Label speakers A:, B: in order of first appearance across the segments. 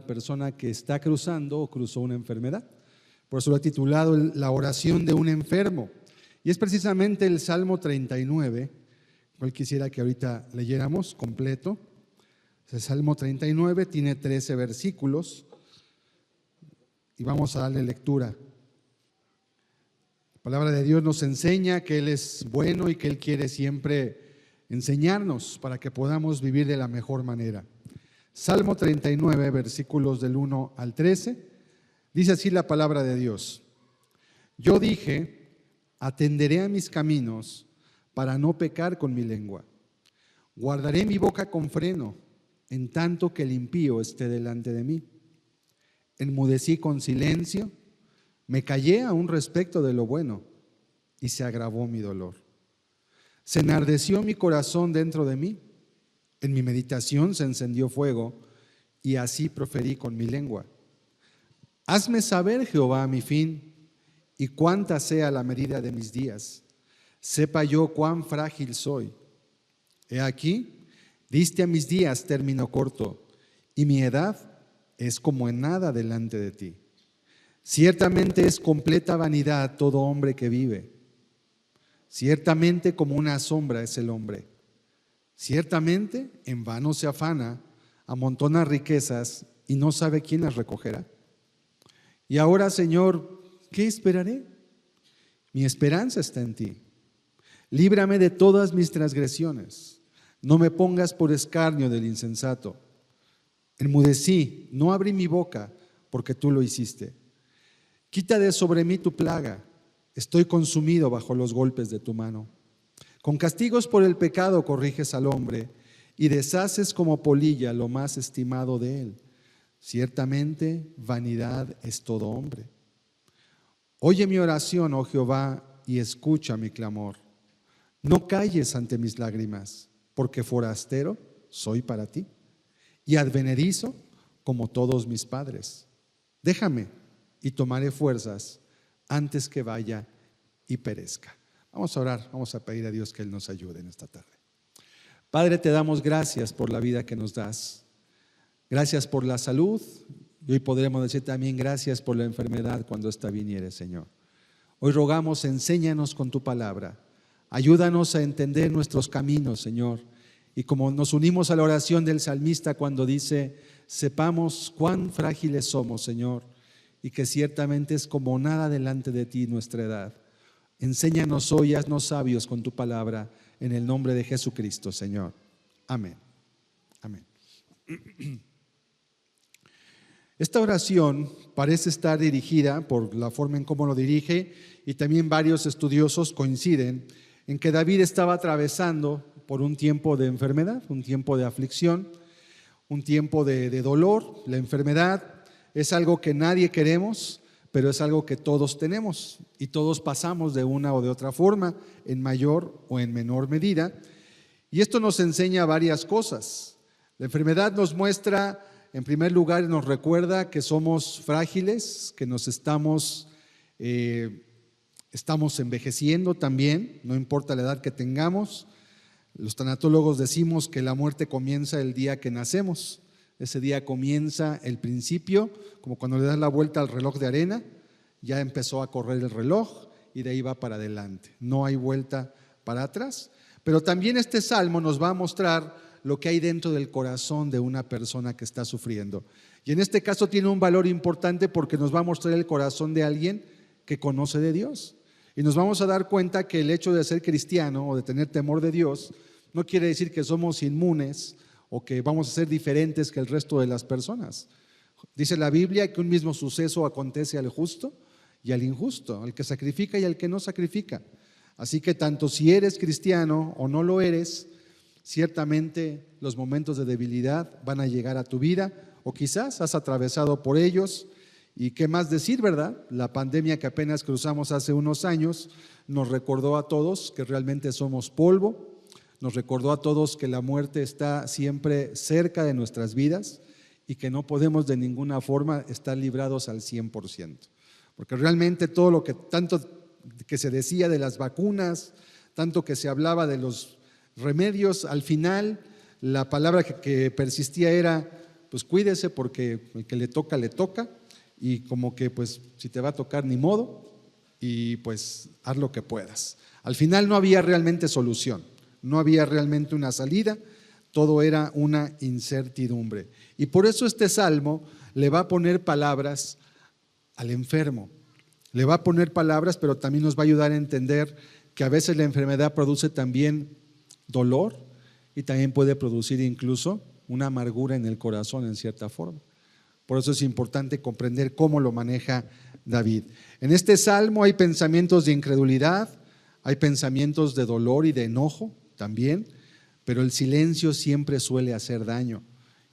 A: una persona que está cruzando o cruzó una enfermedad. Por eso lo he titulado La oración de un enfermo. Y es precisamente el Salmo 39, cual quisiera que ahorita leyéramos completo. El Salmo 39 tiene 13 versículos y vamos a darle lectura. La palabra de Dios nos enseña que Él es bueno y que Él quiere siempre enseñarnos para que podamos vivir de la mejor manera. Salmo 39, versículos del 1 al 13, dice así la palabra de Dios. Yo dije, atenderé a mis caminos para no pecar con mi lengua. Guardaré mi boca con freno, en tanto que el impío esté delante de mí. Enmudecí con silencio, me callé aún respecto de lo bueno, y se agravó mi dolor. Se enardeció mi corazón dentro de mí, en mi meditación se encendió fuego, y así proferí con mi lengua. Hazme saber, Jehová, mi fin, y cuánta sea la medida de mis días. Sepa yo cuán frágil soy. He aquí, diste a mis días término corto, y mi edad es como en nada delante de ti. Ciertamente es completa vanidad todo hombre que vive. Ciertamente como una sombra es el hombre. Ciertamente en vano se afana, amontona riquezas y no sabe quién las recogerá. Y ahora, Señor, ¿qué esperaré? Mi esperanza está en ti. Líbrame de todas mis transgresiones. No me pongas por escarnio del insensato. Enmudecí, no abrí mi boca, porque tú lo hiciste. Quita de sobre mí tu plaga. Estoy consumido bajo los golpes de tu mano. Con castigos por el pecado corriges al hombre y deshaces como polilla lo más estimado de él. Ciertamente vanidad es todo hombre. Oye mi oración, oh Jehová, y escucha mi clamor. No calles ante mis lágrimas, porque forastero soy para ti y advenedizo como todos mis padres. Déjame y tomaré fuerzas antes que vaya y perezca. Vamos a orar, vamos a pedir a Dios que Él nos ayude en esta tarde. Padre, te damos gracias por la vida que nos das. Gracias por la salud. Y hoy podremos decir también gracias por la enfermedad cuando ésta viniere, Señor. Hoy rogamos, enséñanos con tu palabra. Ayúdanos a entender nuestros caminos, Señor. Y como nos unimos a la oración del salmista cuando dice, sepamos cuán frágiles somos, Señor, y que ciertamente es como nada delante de ti nuestra edad. Enséñanos hoy, haznos sabios con tu palabra, en el nombre de Jesucristo, Señor. Amén. Amén. Esta oración parece estar dirigida por la forma en cómo lo dirige, y también varios estudiosos coinciden en que David estaba atravesando por un tiempo de enfermedad, un tiempo de aflicción, un tiempo de dolor. La enfermedad es algo que nadie queremos, pero es algo que todos tenemos y todos pasamos de una o de otra forma, en mayor o en menor medida. Y esto nos enseña varias cosas. La enfermedad nos muestra, en primer lugar, nos recuerda que somos frágiles, que nos estamos envejeciendo también, no importa la edad que tengamos. Los tanatólogos decimos que la muerte comienza el día que nacemos. Ese día comienza el principio, como cuando le das la vuelta al reloj de arena, ya empezó a correr el reloj y de ahí va para adelante. No hay vuelta para atrás. Pero también este salmo nos va a mostrar lo que hay dentro del corazón de una persona que está sufriendo. Y en este caso tiene un valor importante porque nos va a mostrar el corazón de alguien que conoce de Dios. Y nos vamos a dar cuenta que el hecho de ser cristiano o de tener temor de Dios no quiere decir que somos inmunes o que vamos a ser diferentes que el resto de las personas. Dice la Biblia que un mismo suceso acontece al justo y al injusto, al que sacrifica y al que no sacrifica. Así que tanto si eres cristiano o no lo eres, ciertamente los momentos de debilidad van a llegar a tu vida, o quizás has atravesado por ellos. Y qué más decir, ¿verdad? La pandemia que apenas cruzamos hace unos años nos recordó a todos que realmente somos polvo, nos recordó a todos que la muerte está siempre cerca de nuestras vidas y que no podemos de ninguna forma estar librados al 100%. Porque realmente todo lo que tanto que se decía de las vacunas, tanto que se hablaba de los remedios, al final la palabra que persistía era, pues cuídese porque el que le toca, y como que pues si te va a tocar ni modo, y pues haz lo que puedas. Al final no había realmente solución, no había realmente una salida, todo era una incertidumbre. Y por eso este salmo le va a poner palabras al enfermo, le va a poner palabras, pero también nos va a ayudar a entender que a veces la enfermedad produce también dolor y también puede producir incluso una amargura en el corazón en cierta forma. Por eso es importante comprender cómo lo maneja David. En este salmo hay pensamientos de incredulidad, hay pensamientos de dolor y de enojo también, pero el silencio siempre suele hacer daño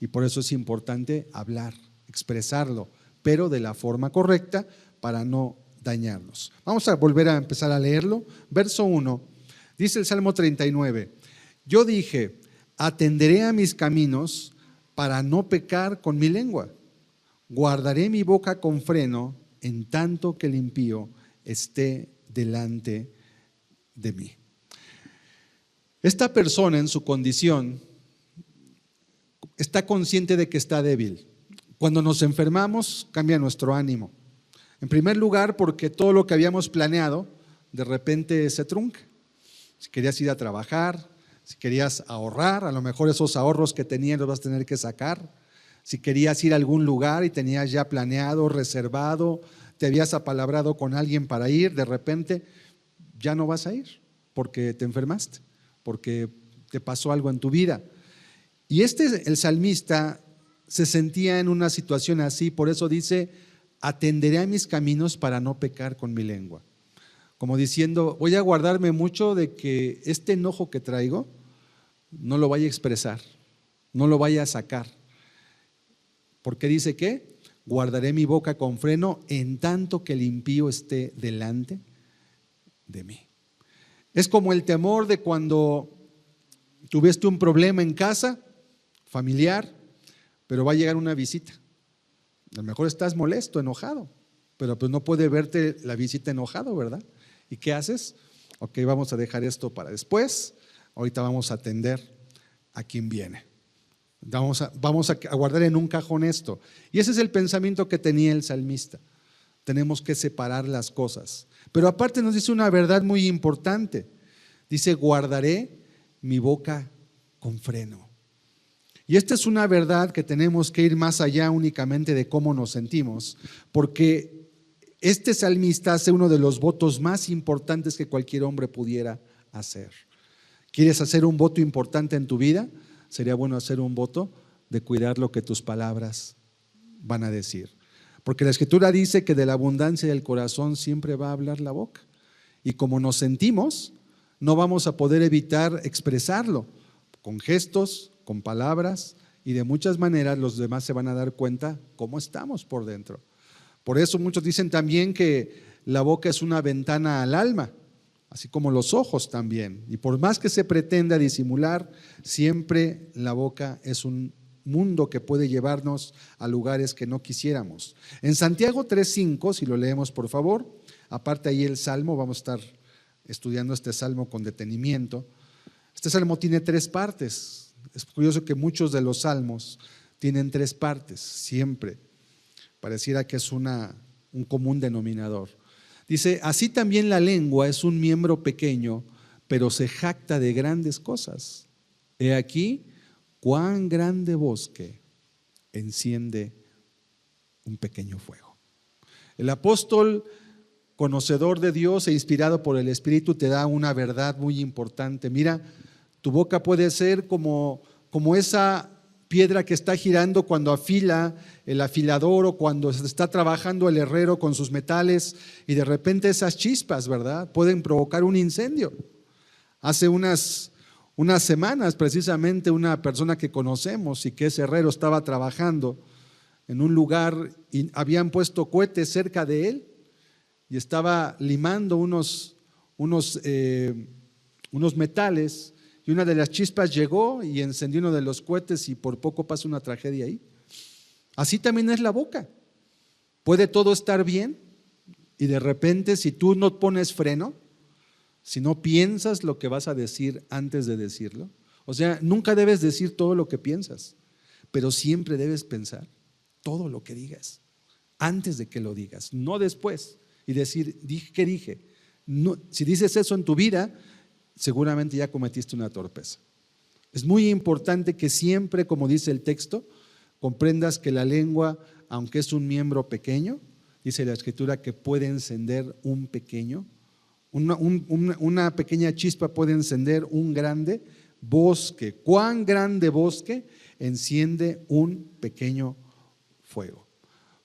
A: y por eso es importante hablar, expresarlo, pero de la forma correcta para no dañarnos. Vamos a volver a empezar a leerlo. Verso 1, dice el Salmo 39, yo dije, atenderé a mis caminos para no pecar con mi lengua. Guardaré mi boca con freno en tanto que el impío esté delante de mí. Esta persona en su condición está consciente de que está débil. Cuando nos enfermamos cambia nuestro ánimo. En primer lugar porque todo lo que habíamos planeado de repente se trunca. Si querías ir a trabajar, si querías ahorrar, a lo mejor esos ahorros que tenías los vas a tener que sacar. Si querías ir a algún lugar y tenías ya planeado, reservado, te habías apalabrado con alguien para ir, de repente ya no vas a ir porque te enfermaste, porque te pasó algo en tu vida. Y el salmista se sentía en una situación así, por eso dice, atenderé a mis caminos para no pecar con mi lengua. Como diciendo, voy a guardarme mucho de que este enojo que traigo no lo vaya a expresar, no lo vaya a sacar. Porque dice que guardaré mi boca con freno en tanto que el impío esté delante de mí. Es como el temor de cuando tuviste un problema en casa, familiar, pero va a llegar una visita. A lo mejor estás molesto, enojado, pero pues no puede verte la visita enojado, ¿verdad? ¿Y qué haces? Ok, vamos a dejar esto para después, ahorita vamos a atender a quien viene. Vamos a guardar en un cajón esto. Y ese es el pensamiento que tenía el salmista. Tenemos que separar las cosas. Pero aparte nos dice una verdad muy importante. Dice, guardaré mi boca con freno. Y esta es una verdad que tenemos que ir más allá únicamente de cómo nos sentimos, porque este salmista hace uno de los votos más importantes que cualquier hombre pudiera hacer. ¿Quieres hacer un voto importante en tu vida? Sería bueno hacer un voto de cuidar lo que tus palabras van a decir. Porque la Escritura dice que de la abundancia del corazón siempre va a hablar la boca. Y como nos sentimos, no vamos a poder evitar expresarlo con gestos, con palabras y de muchas maneras los demás se van a dar cuenta cómo estamos por dentro. Por eso muchos dicen también que la boca es una ventana al alma, así como los ojos también. Y por más que se pretenda disimular, siempre la boca es un mundo que puede llevarnos a lugares que no quisiéramos. En Santiago 3:5, si lo leemos por favor, aparte ahí el salmo, vamos a estar estudiando este salmo con detenimiento. Este salmo tiene 3 partes. Es curioso que muchos de los salmos tienen 3 partes, siempre. Pareciera que es un común denominador. Dice, así también la lengua es un miembro pequeño, pero se jacta de grandes cosas. He aquí, cuán grande bosque enciende un pequeño fuego. El apóstol, conocedor de Dios e inspirado por el Espíritu, te da una verdad muy importante. Mira, tu boca puede ser como esa piedra que está girando cuando afila el afilador o cuando está trabajando el herrero con sus metales y de repente esas chispas, ¿verdad?, pueden provocar un incendio. Hace unas semanas precisamente una persona que conocemos y que es herrero estaba trabajando en un lugar y habían puesto cohetes cerca de él y estaba limando unos metales. Y una de las chispas llegó y encendió uno de los cohetes y por poco pasa una tragedia ahí. Así también es la boca. Puede todo estar bien y de repente si tú no pones freno, si no piensas lo que vas a decir antes de decirlo, o sea, nunca debes decir todo lo que piensas, pero siempre debes pensar todo lo que digas antes de que lo digas, no después y decir, dije que dije. No, si dices eso en tu vida, seguramente ya cometiste una torpeza. Es muy importante que siempre, como dice el texto, comprendas que la lengua, aunque es un miembro pequeño, dice la Escritura que puede encender una pequeña chispa puede encender un grande bosque. ¿Cuán grande bosque enciende un pequeño fuego?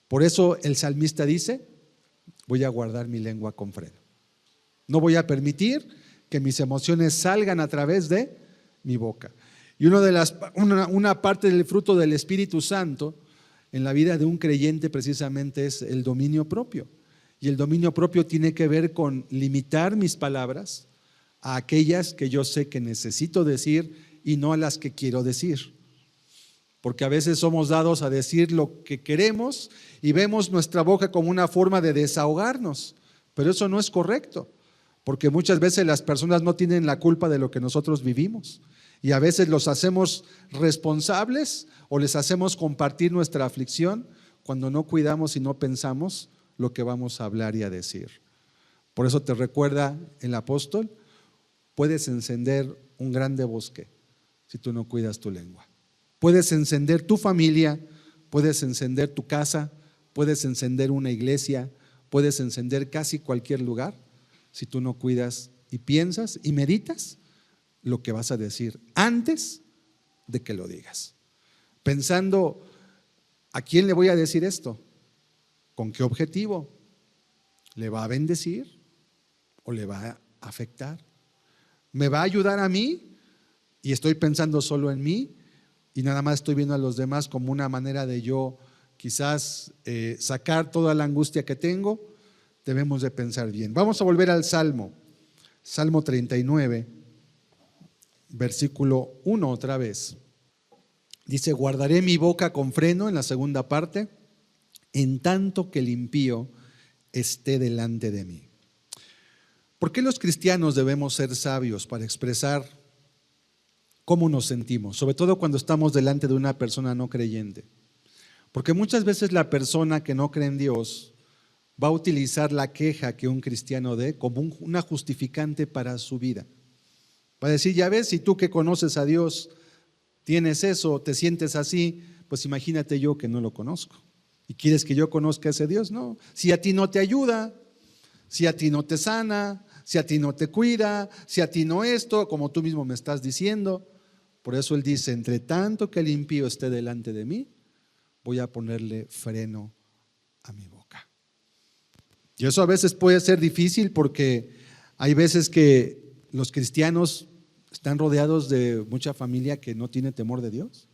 A: Por eso el salmista dice, voy a guardar mi lengua con freno. No voy a permitir que mis emociones salgan a través de mi boca. Y una parte del fruto del Espíritu Santo en la vida de un creyente precisamente es el dominio propio. Y el dominio propio tiene que ver con limitar mis palabras a aquellas que yo sé que necesito decir y no a las que quiero decir. Porque a veces somos dados a decir lo que queremos y vemos nuestra boca como una forma de desahogarnos, pero eso no es correcto, porque muchas veces las personas no tienen la culpa de lo que nosotros vivimos y a veces los hacemos responsables o les hacemos compartir nuestra aflicción cuando no cuidamos y no pensamos lo que vamos a hablar y a decir. Por eso te recuerda el apóstol, puedes encender un grande bosque si tú no cuidas tu lengua. Puedes encender tu familia, puedes encender tu casa, puedes encender una iglesia, puedes encender casi cualquier lugar si tú no cuidas y piensas y meditas lo que vas a decir antes de que lo digas. Pensando, ¿a quién le voy a decir esto? ¿Con qué objetivo? ¿Le va a bendecir o le va a afectar? ¿Me va a ayudar a mí y estoy pensando solo en mí y nada más estoy viendo a los demás como una manera de yo quizás sacar toda la angustia que tengo? Debemos de pensar bien. Vamos a volver al Salmo 39, versículo 1 otra vez. Dice, guardaré mi boca con freno, en la segunda parte, en tanto que el impío esté delante de mí. ¿Por qué los cristianos debemos ser sabios para expresar cómo nos sentimos? Sobre todo cuando estamos delante de una persona no creyente. Porque muchas veces la persona que no cree en Dios va a utilizar la queja que un cristiano dé como una justificante para su vida. Va a decir, ya ves, si tú que conoces a Dios tienes eso, te sientes así, pues imagínate yo que no lo conozco. ¿Y quieres que yo conozca a ese Dios? No. Si a ti no te ayuda, si a ti no te sana, si a ti no te cuida, si a ti no esto, como tú mismo me estás diciendo. Por eso él dice, entre tanto que el impío esté delante de mí, voy a ponerle freno a mi boca. Y eso a veces puede ser difícil porque hay veces que los cristianos están rodeados de mucha familia que no tiene temor de Dios.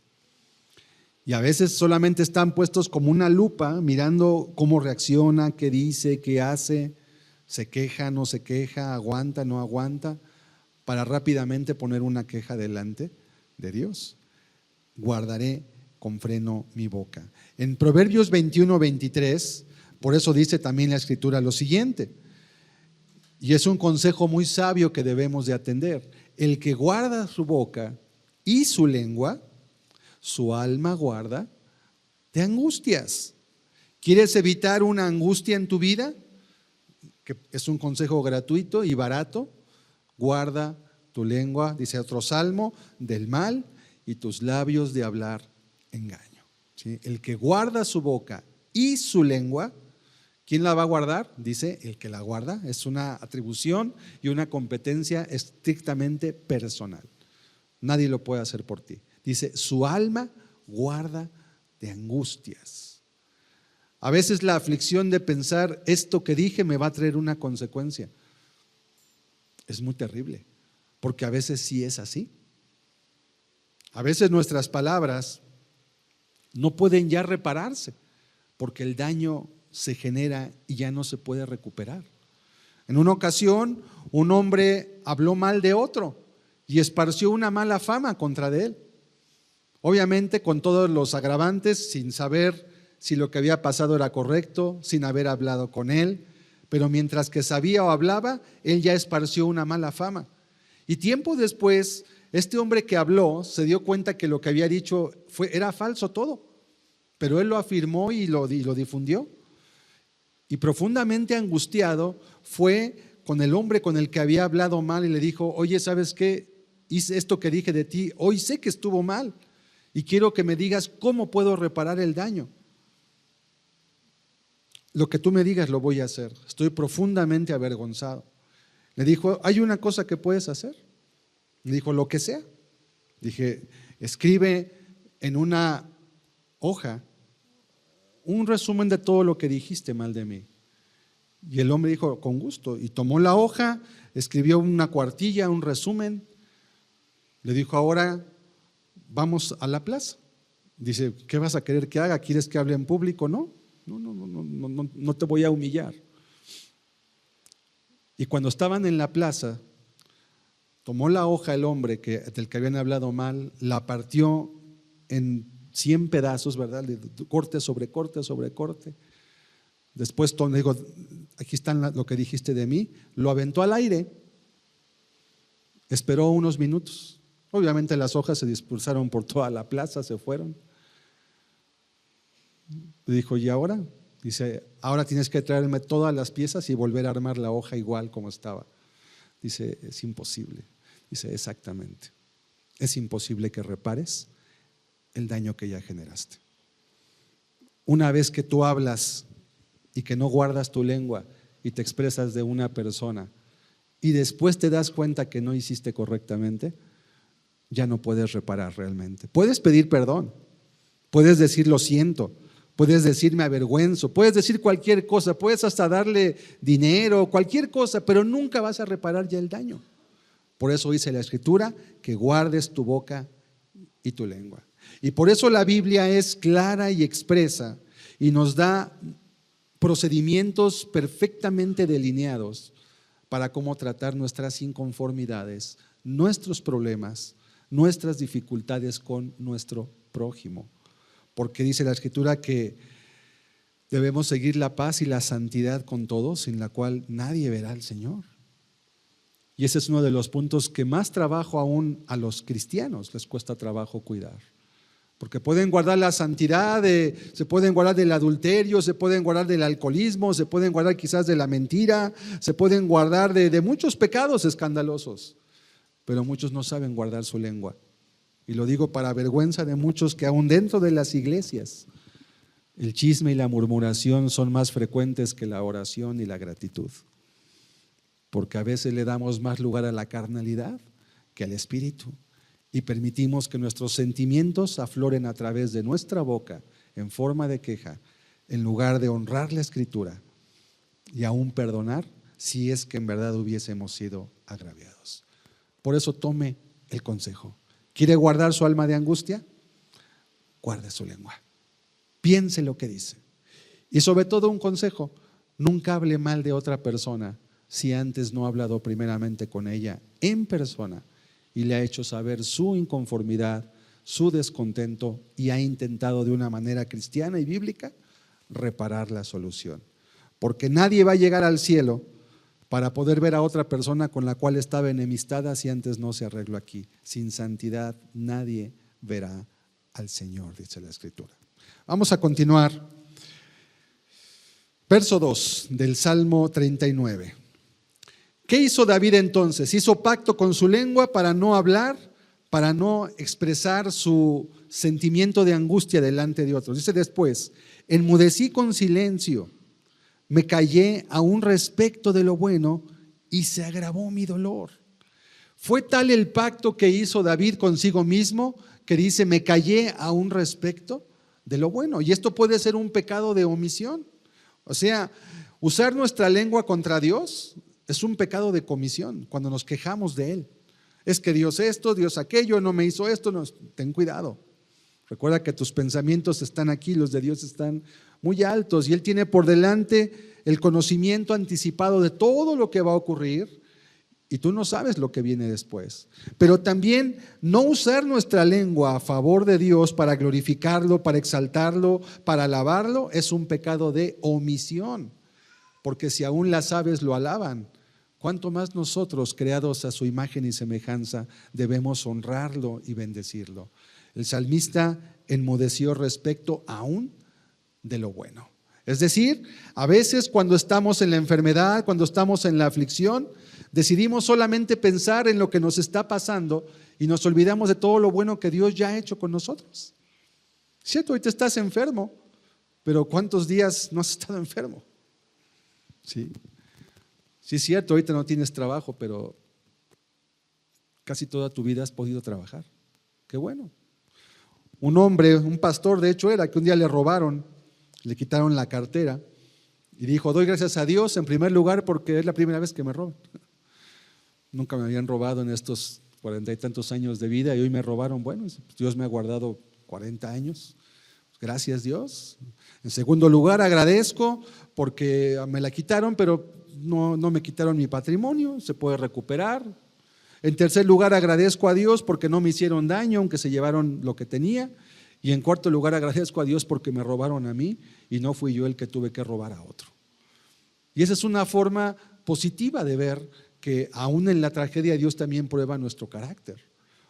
A: Y a veces solamente están puestos como una lupa mirando cómo reacciona, qué dice, qué hace, se queja, no se queja, aguanta, no aguanta, para rápidamente poner una queja delante de Dios. Guardaré con freno mi boca. En Proverbios 21-23, por eso dice también la Escritura lo siguiente, y es un consejo muy sabio que debemos de atender. El que guarda su boca y su lengua, su alma guarda de angustias. ¿Quieres evitar una angustia en tu vida? Que es un consejo gratuito y barato. Guarda tu lengua, dice otro salmo, del mal y tus labios de hablar engaño. ¿Sí? El que guarda su boca y su lengua, ¿quién la va a guardar? Dice el que la guarda. Es una atribución y una competencia estrictamente personal. Nadie lo puede hacer por ti. Dice, su alma guarda de angustias. A veces la aflicción de pensar, esto que dije me va a traer una consecuencia. Es muy terrible, porque a veces sí es así. A veces nuestras palabras no pueden ya repararse, porque el daño se genera y ya no se puede recuperar. En una ocasión, un hombre habló mal de otro y esparció una mala fama contra de él. Obviamente con todos los agravantes, sin saber si lo que había pasado era correcto, sin haber hablado con él, pero mientras que sabía o hablaba, él ya esparció una mala fama. Y tiempo después, Este hombre que habló se dio cuenta que lo que había dicho era falso todo, pero él lo afirmó y lo difundió. Y profundamente angustiado fue con el hombre con el que había hablado mal y le dijo: oye, ¿sabes qué? Hice esto que dije de ti, hoy sé que estuvo mal y quiero que me digas cómo puedo reparar el daño. Lo que tú me digas lo voy a hacer, estoy profundamente avergonzado. Le dijo: hay una cosa que puedes hacer. Le dijo: lo que sea. Dije: escribe en una hoja un resumen de todo lo que dijiste mal de mí. Y el hombre dijo: con gusto. Y tomó la hoja, escribió una cuartilla, un resumen. Le dijo: ahora vamos a la plaza. Dice: ¿qué vas a querer que haga? ¿Quieres que hable en público? No te voy a humillar. Y cuando estaban en la plaza, tomó la hoja el hombre del que habían hablado mal, la partió en 100 pedazos, ¿verdad? Corte sobre corte sobre corte. Después le digo: aquí está lo que dijiste de mí. Lo aventó al aire. Esperó unos minutos. Obviamente las hojas se dispersaron por toda la plaza, se fueron. Le dijo: ¿y ahora? Dice: ahora tienes que traerme todas las piezas y volver a armar la hoja igual como estaba. Dice: es imposible. Dice: exactamente. Es imposible que repares el daño que ya generaste. Una vez que tú hablas y que no guardas tu lengua y te expresas de una persona y después te das cuenta que no hiciste correctamente, ya no puedes reparar realmente. Puedes pedir perdón, puedes decir lo siento, puedes decir me avergüenzo, puedes decir cualquier cosa, puedes hasta darle dinero, cualquier cosa, pero nunca vas a reparar ya el daño. Por eso dice la Escritura que guardes tu boca y tu lengua. Y por eso la Biblia es clara y expresa y nos da procedimientos perfectamente delineados para cómo tratar nuestras inconformidades, nuestros problemas, nuestras dificultades con nuestro prójimo. Porque dice la Escritura que debemos seguir la paz y la santidad con todos, sin la cual nadie verá al Señor. Y ese es uno de los puntos que más trabajo aún a los cristianos les cuesta trabajo cuidar. Porque pueden guardar la santidad, se pueden guardar del adulterio, se pueden guardar del alcoholismo, se pueden guardar quizás de la mentira, se pueden guardar de muchos pecados escandalosos, pero muchos no saben guardar su lengua. Y lo digo para vergüenza de muchos que aún dentro de las iglesias el chisme y la murmuración son más frecuentes que la oración y la gratitud. Porque a veces le damos más lugar a la carnalidad que al espíritu. Y permitimos que nuestros sentimientos afloren a través de nuestra boca en forma de queja, en lugar de honrar la Escritura y aún perdonar si es que en verdad hubiésemos sido agraviados. Por eso tome el consejo. ¿Quiere guardar su alma de angustia? Guarde su lengua. Piense lo que dice. Y sobre todo un consejo: nunca hable mal de otra persona si antes no ha hablado primeramente con ella en persona y le ha hecho saber su inconformidad, su descontento y ha intentado de una manera cristiana y bíblica reparar la solución. Porque nadie va a llegar al cielo para poder ver a otra persona con la cual estaba enemistada si antes no se arregló aquí. Sin santidad nadie verá al Señor, dice la Escritura. Vamos a continuar. Verso 2 del Salmo 39. ¿Qué hizo David entonces? Hizo pacto con su lengua para no hablar, para no expresar su sentimiento de angustia delante de otros. Dice después: enmudecí con silencio, me callé aún respecto de lo bueno y se agravó mi dolor. Fue tal el pacto que hizo David consigo mismo que dice: me callé aún respecto de lo bueno. Y esto puede ser un pecado de omisión. O sea, usar nuestra lengua contra Dios es un pecado de comisión cuando nos quejamos de Él. Es que Dios esto, Dios aquello, no me hizo esto. No, ten cuidado. Recuerda que tus pensamientos están aquí, los de Dios están muy altos y Él tiene por delante el conocimiento anticipado de todo lo que va a ocurrir y tú no sabes lo que viene después. Pero también no usar nuestra lengua a favor de Dios para glorificarlo, para exaltarlo, para alabarlo, es un pecado de omisión. Porque si aún las aves lo alaban, cuánto más nosotros, creados a su imagen y semejanza, debemos honrarlo y bendecirlo. El salmista enmudeció respecto aún de lo bueno. Es decir, a veces cuando estamos en la enfermedad, cuando estamos en la aflicción, decidimos solamente pensar en lo que nos está pasando y nos olvidamos de todo lo bueno que Dios ya ha hecho con nosotros. Cierto, ahorita estás enfermo, pero ¿cuántos días no has estado enfermo? Sí, sí es cierto, ahorita no tienes trabajo, pero casi toda tu vida has podido trabajar. Qué bueno. Un hombre, un pastor de hecho era, que un día le robaron, le quitaron la cartera y dijo: doy gracias a Dios en primer lugar porque es la primera vez que me roban. Nunca me habían robado en estos 40 y tantos años de vida y hoy me robaron. Bueno, Dios me ha guardado 40 años. Gracias Dios. En segundo lugar, agradezco porque me la quitaron, pero no me quitaron mi patrimonio, se puede recuperar. En tercer lugar, agradezco a Dios porque no me hicieron daño, aunque se llevaron lo que tenía. Y en cuarto lugar, agradezco a Dios porque me robaron a mí y no fui yo el que tuve que robar a otro. Y esa es una forma positiva de ver que aún en la tragedia Dios también prueba nuestro carácter.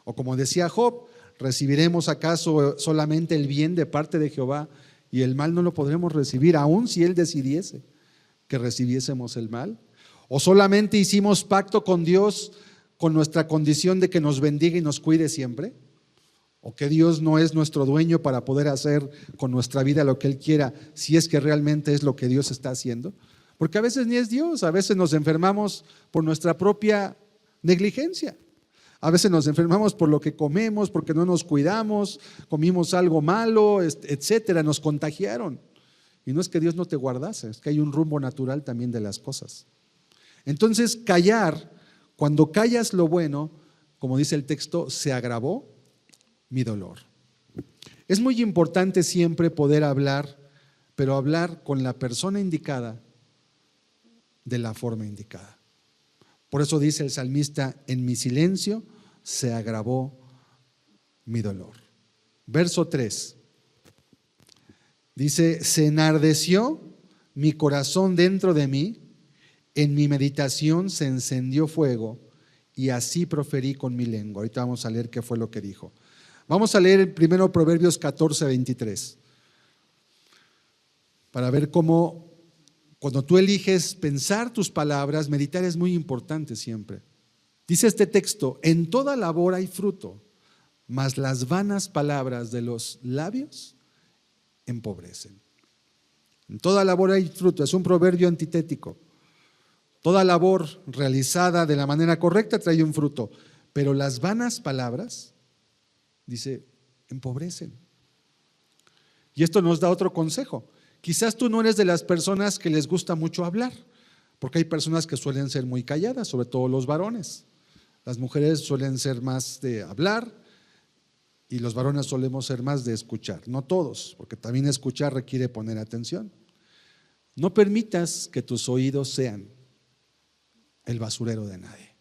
A: O como decía Job, ¿recibiremos acaso solamente el bien de parte de Jehová y el mal no lo podremos recibir, aun si Él decidiese que recibiésemos el mal? ¿O solamente hicimos pacto con Dios con nuestra condición de que nos bendiga y nos cuide siempre? ¿O que Dios no es nuestro dueño para poder hacer con nuestra vida lo que Él quiera, si es que realmente es lo que Dios está haciendo? Porque a veces ni es Dios, a veces nos enfermamos por nuestra propia negligencia. A veces nos enfermamos por lo que comemos, porque no nos cuidamos, comimos algo malo, etcétera, nos contagiaron. Y no es que Dios no te guardase, es que hay un rumbo natural también de las cosas. Entonces, callar, cuando callas lo bueno, como dice el texto, se agravó mi dolor. Es muy importante siempre poder hablar, pero hablar con la persona indicada de la forma indicada. Por eso dice el salmista: en mi silencio se agravó mi dolor. Verso 3 dice: se enardeció mi corazón dentro de mí, en mi meditación se encendió fuego y así proferí con mi lengua. Ahorita vamos a leer qué fue lo que dijo. Vamos a leer primero Proverbios 14:23 para ver cómo cuando tú eliges pensar tus palabras, meditar es muy importante siempre. Dice este texto: en toda labor hay fruto, mas las vanas palabras de los labios empobrecen. En toda labor hay fruto, es un proverbio antitético. Toda labor realizada de la manera correcta trae un fruto, pero las vanas palabras, dice, empobrecen. Y esto nos da otro consejo. Quizás tú no eres de las personas que les gusta mucho hablar, porque hay personas que suelen ser muy calladas, sobre todo los varones. Las mujeres suelen ser más de hablar y los varones solemos ser más de escuchar. No todos, porque también escuchar requiere poner atención. No permitas que tus oídos sean el basurero de nadie.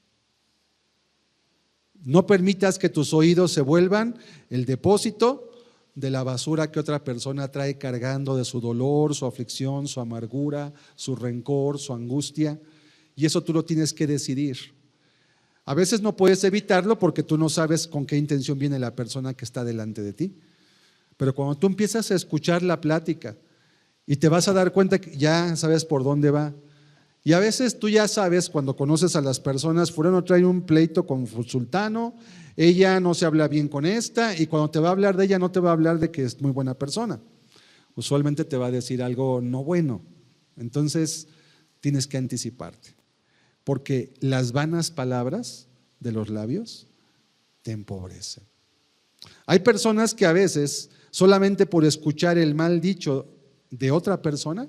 A: No permitas que tus oídos se vuelvan el depósito de la basura que otra persona trae cargando de su dolor, su aflicción, su amargura, su rencor, su angustia. Y eso tú lo tienes que decidir. A veces no puedes evitarlo porque tú no sabes con qué intención viene la persona que está delante de ti. Pero cuando tú empiezas a escuchar la plática y te vas a dar cuenta que ya sabes por dónde va. Y a veces tú ya sabes, cuando conoces a las personas, fulano trae un pleito con sultano, ella no se habla bien con esta, y cuando te va a hablar de ella no te va a hablar de que es muy buena persona. Usualmente te va a decir algo no bueno. Entonces tienes que anticiparte, porque las vanas palabras de los labios te empobrecen. Hay personas que a veces, solamente por escuchar el mal dicho de otra persona,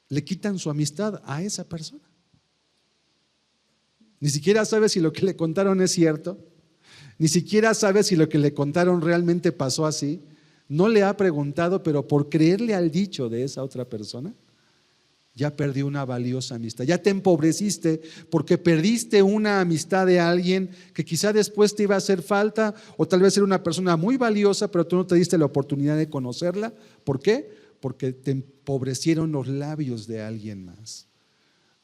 A: le quitan su amistad a esa persona. Ni siquiera sabe si lo que le contaron es cierto, ni siquiera sabe si lo que le contaron realmente pasó así. No le ha preguntado, pero por creerle al dicho de esa otra persona, ya perdió una valiosa amistad. Ya te empobreciste porque perdiste una amistad de alguien que quizá después te iba a hacer falta, o tal vez era una persona muy valiosa, pero tú no te diste la oportunidad de conocerla. ¿Por qué? Porque te empobrecieron los labios de alguien más.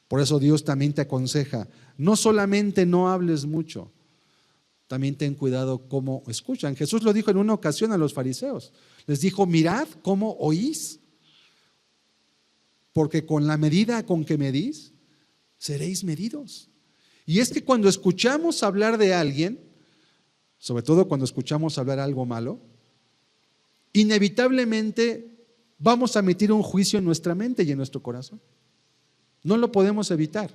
A: Por eso Dios también te aconseja, no solamente no hables mucho, también ten cuidado cómo escuchan. Jesús lo dijo en una ocasión a los fariseos. Les dijo, mirad cómo oís, porque con la medida con que medís, seréis medidos. Y es que cuando escuchamos hablar de alguien, sobre todo cuando escuchamos hablar algo malo, inevitablemente vamos a emitir un juicio en nuestra mente y en nuestro corazón. No lo podemos evitar.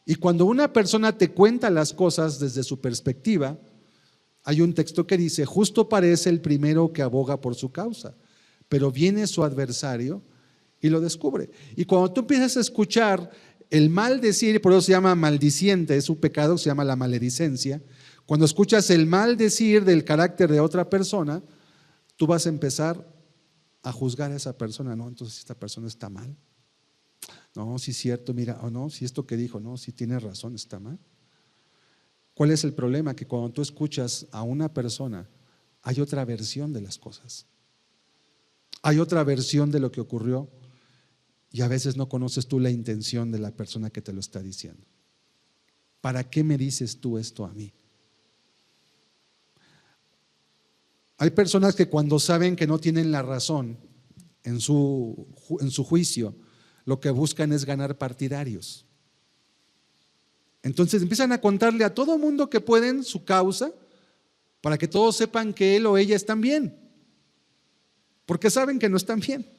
A: Y cuando una persona te cuenta las cosas desde su perspectiva, hay un texto que dice, justo parece el primero que aboga por su causa, pero viene su adversario y lo descubre. Y cuando tú empiezas a escuchar el mal decir, por eso se llama maldiciente, es un pecado, se llama la maledicencia. Cuando escuchas el mal decir del carácter de otra persona, tú vas a empezar a juzgar a esa persona. No, entonces esta persona está mal. No, sí es cierto, mira, o no, si esto que dijo, no, sí tiene razón, está mal. ¿Cuál es el problema? Que cuando tú escuchas a una persona, hay otra versión de las cosas. Hay otra versión de lo que ocurrió y a veces no conoces tú la intención de la persona que te lo está diciendo. ¿Para qué me dices tú esto a mí? Hay personas que cuando saben que no tienen la razón en su juicio, lo que buscan es ganar partidarios. Entonces empiezan a contarle a todo mundo que pueden su causa para que todos sepan que él o ella están bien, porque saben que no están bien.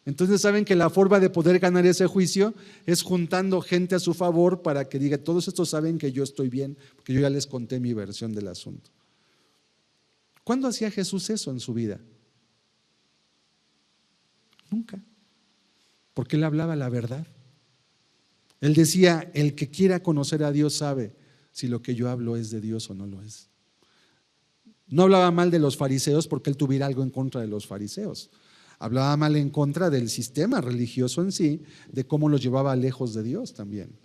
A: Entonces saben que la forma de poder ganar ese juicio es juntando gente a su favor para que diga, todos estos saben que yo estoy bien, porque yo ya les conté mi versión del asunto. ¿Cuándo hacía Jesús eso en su vida? Nunca, porque él hablaba la verdad. Él decía, el que quiera conocer a Dios sabe si lo que yo hablo es de Dios o no lo es. No hablaba mal de los fariseos porque él tuviera algo en contra de los fariseos. Hablaba mal en contra del sistema religioso en sí, de cómo los llevaba lejos de Dios también.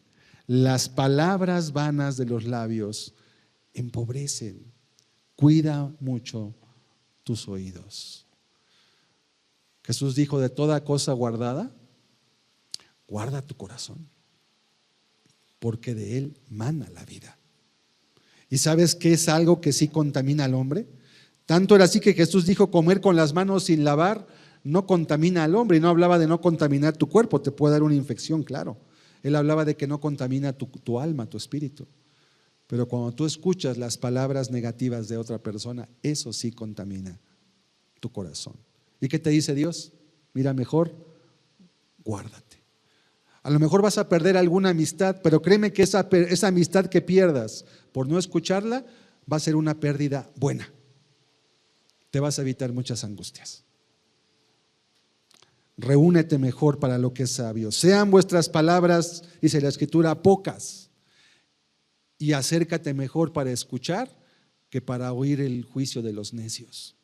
A: Las palabras vanas de los labios empobrecen. Cuida mucho tus oídos. Jesús dijo, de toda cosa guardada, guarda tu corazón, porque de él mana la vida. ¿Y sabes qué es algo que sí contamina al hombre? Tanto era así que Jesús dijo, comer con las manos sin lavar no contamina al hombre, y no hablaba de no contaminar tu cuerpo, te puede dar una infección, claro. Él hablaba de que no contamina tu alma, tu espíritu. Pero cuando tú escuchas las palabras negativas de otra persona, eso sí contamina tu corazón. ¿Y qué te dice Dios? Mira, mejor guárdate. A lo mejor vas a perder alguna amistad, pero créeme que esa amistad que pierdas por no escucharla va a ser una pérdida buena. Te vas a evitar muchas angustias. Reúnete mejor para lo que es sabio. Sean vuestras palabras, dice la Escritura, pocas, y acércate mejor para escuchar que para oír el juicio de los necios.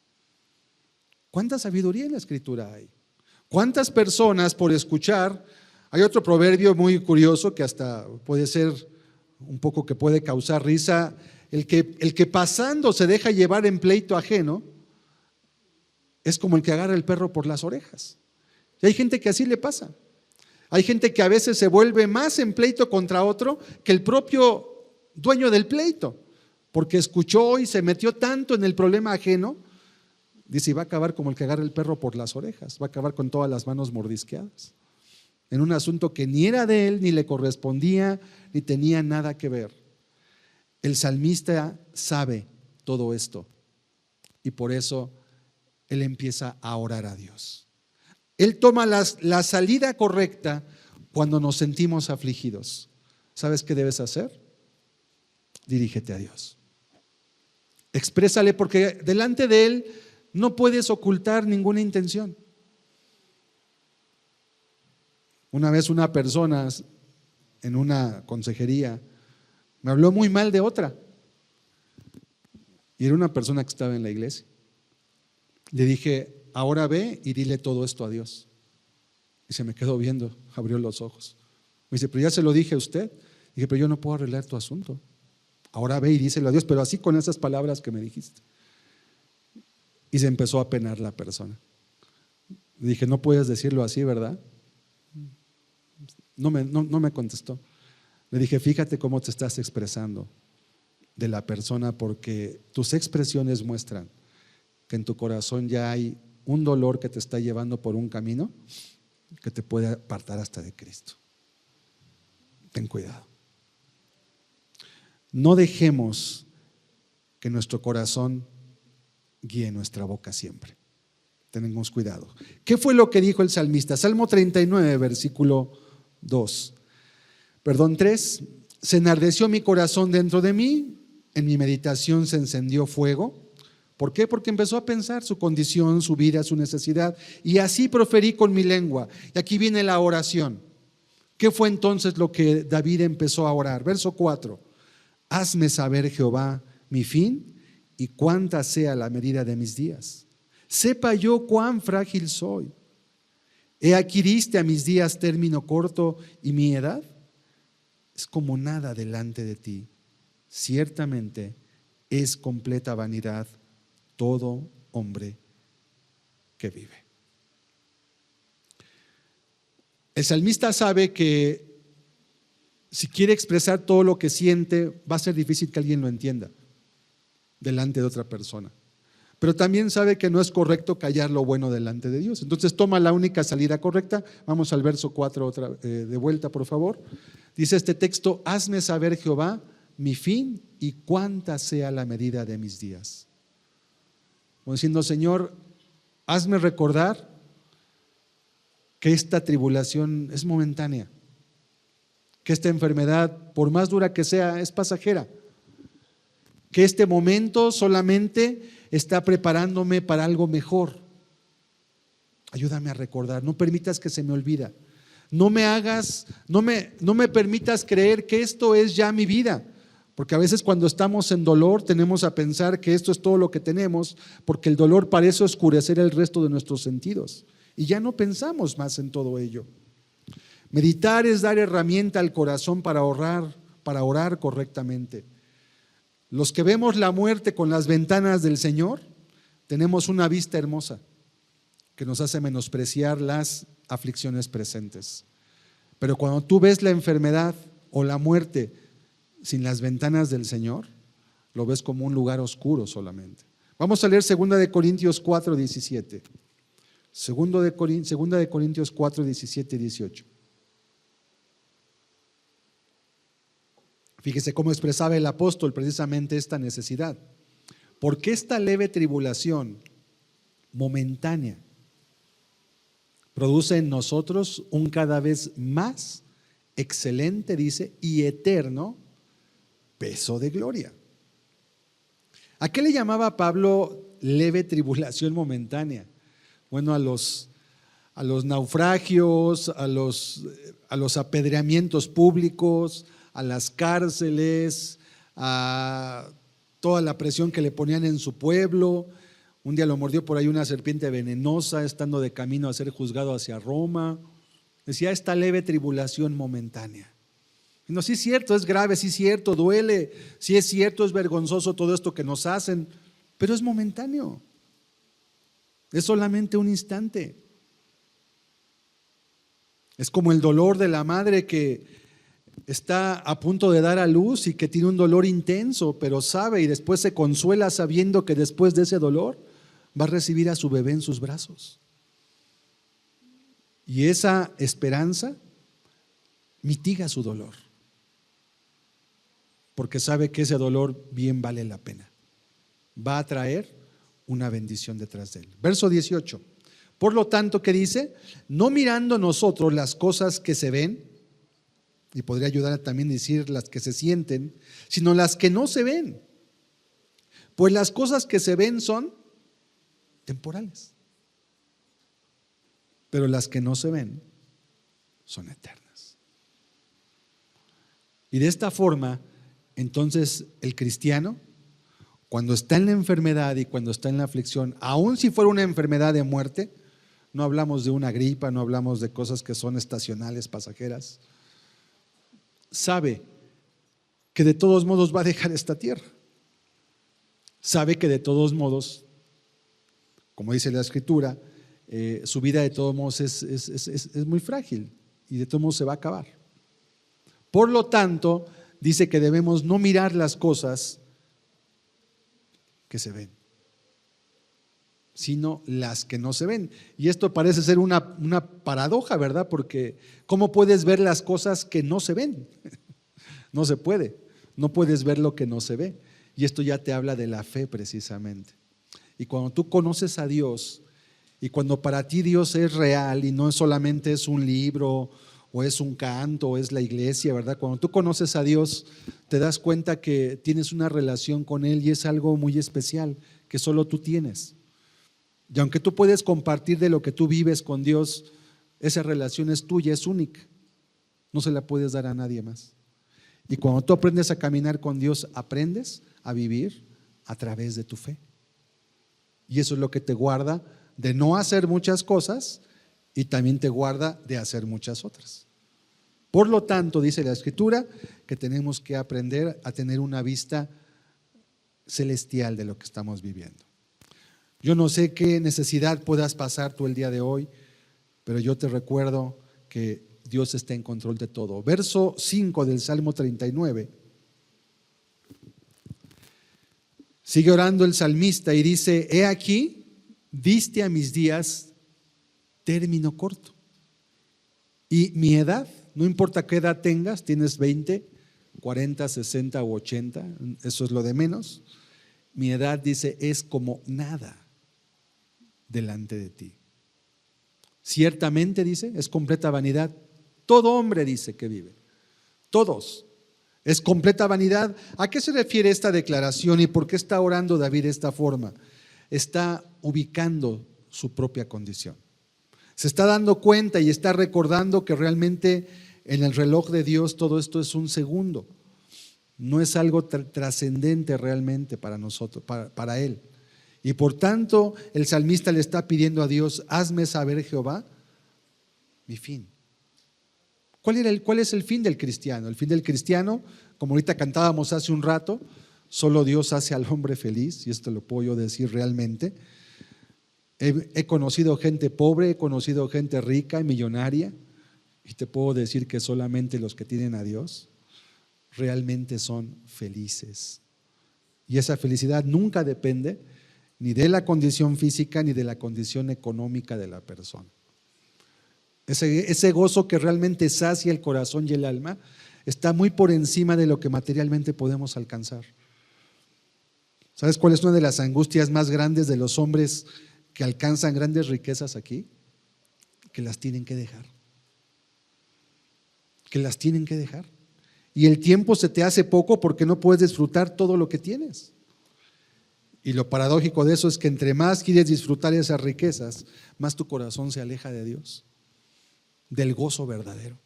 A: ¿Cuánta sabiduría en la Escritura hay? ¿Cuántas personas por escuchar? Hay otro proverbio muy curioso que hasta puede ser un poco que puede causar risa. El que pasando se deja llevar en pleito ajeno es como el que agarra el perro por las orejas. Y hay gente que así le pasa. Hay gente que a veces se vuelve más en pleito contra otro que el propio dueño del pleito, porque escuchó y se metió tanto en el problema ajeno. Dice, y va a acabar como el que agarra el perro por las orejas, va a acabar con todas las manos mordisqueadas, en un asunto que ni era de él, ni le correspondía, ni tenía nada que ver. El salmista sabe todo esto y por eso él empieza a orar a Dios. Él toma la salida correcta cuando nos sentimos afligidos. ¿Sabes qué debes hacer? Dirígete a Dios. Exprésale, porque delante de Él no puedes ocultar ninguna intención. Una vez una persona en una consejería me habló muy mal de otra, y era una persona que estaba en la iglesia. Le dije, ahora ve y dile todo esto a Dios. Y se me quedó viendo, abrió los ojos. Me dice, pero ya se lo dije a usted. Dije, pero yo no puedo arreglar tu asunto. Ahora ve y díselo a Dios, pero así con esas palabras que me dijiste. Y se empezó a penar la persona. Le dije, no puedes decirlo así, ¿verdad? No me contestó. Le dije, fíjate cómo te estás expresando de la persona, porque tus expresiones muestran que en tu corazón ya hay un dolor que te está llevando por un camino que te puede apartar hasta de Cristo. Ten cuidado. No dejemos que nuestro corazón guíe nuestra boca siempre. Tenemos cuidado. ¿Qué fue lo que dijo el salmista? Salmo 39, versículo 3. Se enardeció mi corazón dentro de mí, en mi meditación se encendió fuego. ¿Por qué? Porque empezó a pensar su condición, su vida, su necesidad, y así proferí con mi lengua. Y aquí viene la oración. ¿Qué fue entonces lo que David empezó a orar? Verso 4. Hazme saber, Jehová, mi fin y cuánta sea la medida de mis días. Sepa yo cuán frágil soy. He aquí diste a mis días término corto y mi edad es como nada delante de ti. Ciertamente es completa vanidad todo hombre que vive. El salmista sabe que si quiere expresar todo lo que siente, va a ser difícil que alguien lo entienda delante de otra persona. Pero también sabe que no es correcto callar lo bueno delante de Dios. Entonces toma la única salida correcta. Vamos al verso 4 de vuelta, por favor. Dice este texto: hazme saber, Jehová, mi fin y cuánta sea la medida de mis días. Como diciendo, Señor, hazme recordar que esta tribulación es momentánea, que esta enfermedad, por más dura que sea, es pasajera, que este momento solamente está preparándome para algo mejor. Ayúdame a recordar, no permitas que se me olvide. No me permitas creer que esto es ya mi vida, porque a veces cuando estamos en dolor tendemos a pensar que esto es todo lo que tenemos, porque el dolor parece oscurecer el resto de nuestros sentidos y ya no pensamos más en todo ello. Meditar es dar herramienta al corazón para orar correctamente. Los que vemos la muerte con las ventanas del Señor, tenemos una vista hermosa que nos hace menospreciar las aflicciones presentes. Pero cuando tú ves la enfermedad o la muerte sin las ventanas del Señor, lo ves como un lugar oscuro solamente. Vamos a leer 2 Corintios 4, 17. 2 Corintios 4, 17 y 18. Fíjese cómo expresaba el apóstol precisamente esta necesidad. Porque esta leve tribulación momentánea produce en nosotros un cada vez más excelente, dice, y eterno peso de gloria. ¿A qué le llamaba Pablo leve tribulación momentánea? Bueno, a los naufragios, a los apedreamientos públicos, a las cárceles, a toda la presión que le ponían en su pueblo. Un día lo mordió por ahí una serpiente venenosa estando de camino a ser juzgado hacia Roma. Decía, esta leve tribulación momentánea. Y no, sí es cierto, es grave, sí es cierto, duele, sí es cierto, es vergonzoso todo esto que nos hacen, pero es momentáneo. Es solamente un instante. Es como el dolor de la madre que está a punto de dar a luz y que tiene un dolor intenso, pero sabe y después se consuela sabiendo que después de ese dolor va a recibir a su bebé en sus brazos. Y esa esperanza mitiga su dolor, porque sabe que ese dolor bien vale la pena. Va a traer una bendición detrás de él. Verso 18. Por lo tanto, ¿qué dice? No mirando nosotros las cosas que se ven, y podría ayudar a también decir las que se sienten, sino las que no se ven. Pues las cosas que se ven son temporales, pero las que no se ven son eternas. Y de esta forma, entonces el cristiano, cuando está en la enfermedad y cuando está en la aflicción, aun si fuera una enfermedad de muerte, no hablamos de una gripa, no hablamos de cosas que son estacionales, pasajeras, sabe que de todos modos va a dejar esta tierra. Sabe que de todos modos, como dice la Escritura, su vida de todos modos es muy frágil. y de todos modos se va a acabar. Por lo tanto, dice que debemos no mirar las cosas que se ven, sino las que no se ven. Y esto parece ser una paradoja, ¿verdad? Porque ¿cómo puedes ver las cosas que no se ven? No se puede, no puedes ver lo que no se ve. Y esto ya te habla de la fe precisamente. Y cuando tú conoces a Dios, y cuando para ti Dios es real y no solamente es un libro o es un canto o es la iglesia, ¿verdad? Cuando tú conoces a Dios, te das cuenta que tienes una relación con Él y es algo muy especial que solo tú tienes. Y aunque tú puedes compartir de lo que tú vives con Dios, esa relación es tuya, es única. No se la puedes dar a nadie más. Y cuando tú aprendes a caminar con Dios, aprendes a vivir a través de tu fe. Y eso es lo que te guarda de no hacer muchas cosas y también te guarda de hacer muchas otras. Por lo tanto, dice la Escritura que tenemos que aprender a tener una vista celestial de lo que estamos viviendo. Yo no sé qué necesidad puedas pasar tú el día de hoy, pero yo te recuerdo que Dios está en control de todo. Verso 5 del Salmo 39. Sigue orando el salmista y dice: he aquí, diste a mis días término corto. Y mi edad, no importa qué edad tengas, tienes 20, 40, 60 o 80, eso es lo de menos. Mi edad, dice, es como nada delante de ti. Ciertamente, dice, es completa vanidad. Todo hombre, dice, que vive. Todos. Es completa vanidad. ¿A qué se refiere esta declaración y por qué está orando David de esta forma? Está ubicando su propia condición. Se está dando cuenta y está recordando que realmente en el reloj de Dios todo esto es un segundo. No es algo trascendente realmente para nosotros, para Él. Y por tanto, el salmista le está pidiendo a Dios: hazme saber, Jehová, mi fin. ¿Cuál es el fin del cristiano? El fin del cristiano, como ahorita cantábamos hace un rato, solo Dios hace al hombre feliz, y esto lo puedo yo decir realmente. He conocido gente pobre, he conocido gente rica y millonaria, y te puedo decir que solamente los que tienen a Dios realmente son felices. Y esa felicidad nunca depende ni de la condición física ni de la condición económica de la persona. Ese gozo que realmente sacia el corazón y el alma está muy por encima de lo que materialmente podemos alcanzar. ¿Sabes cuál es una de las angustias más grandes de los hombres que alcanzan grandes riquezas aquí? Que las tienen que dejar. Que las tienen que dejar. Y el tiempo se te hace poco porque no puedes disfrutar todo lo que tienes. Y lo paradójico de eso es que entre más quieres disfrutar esas riquezas, más tu corazón se aleja de Dios, del gozo verdadero.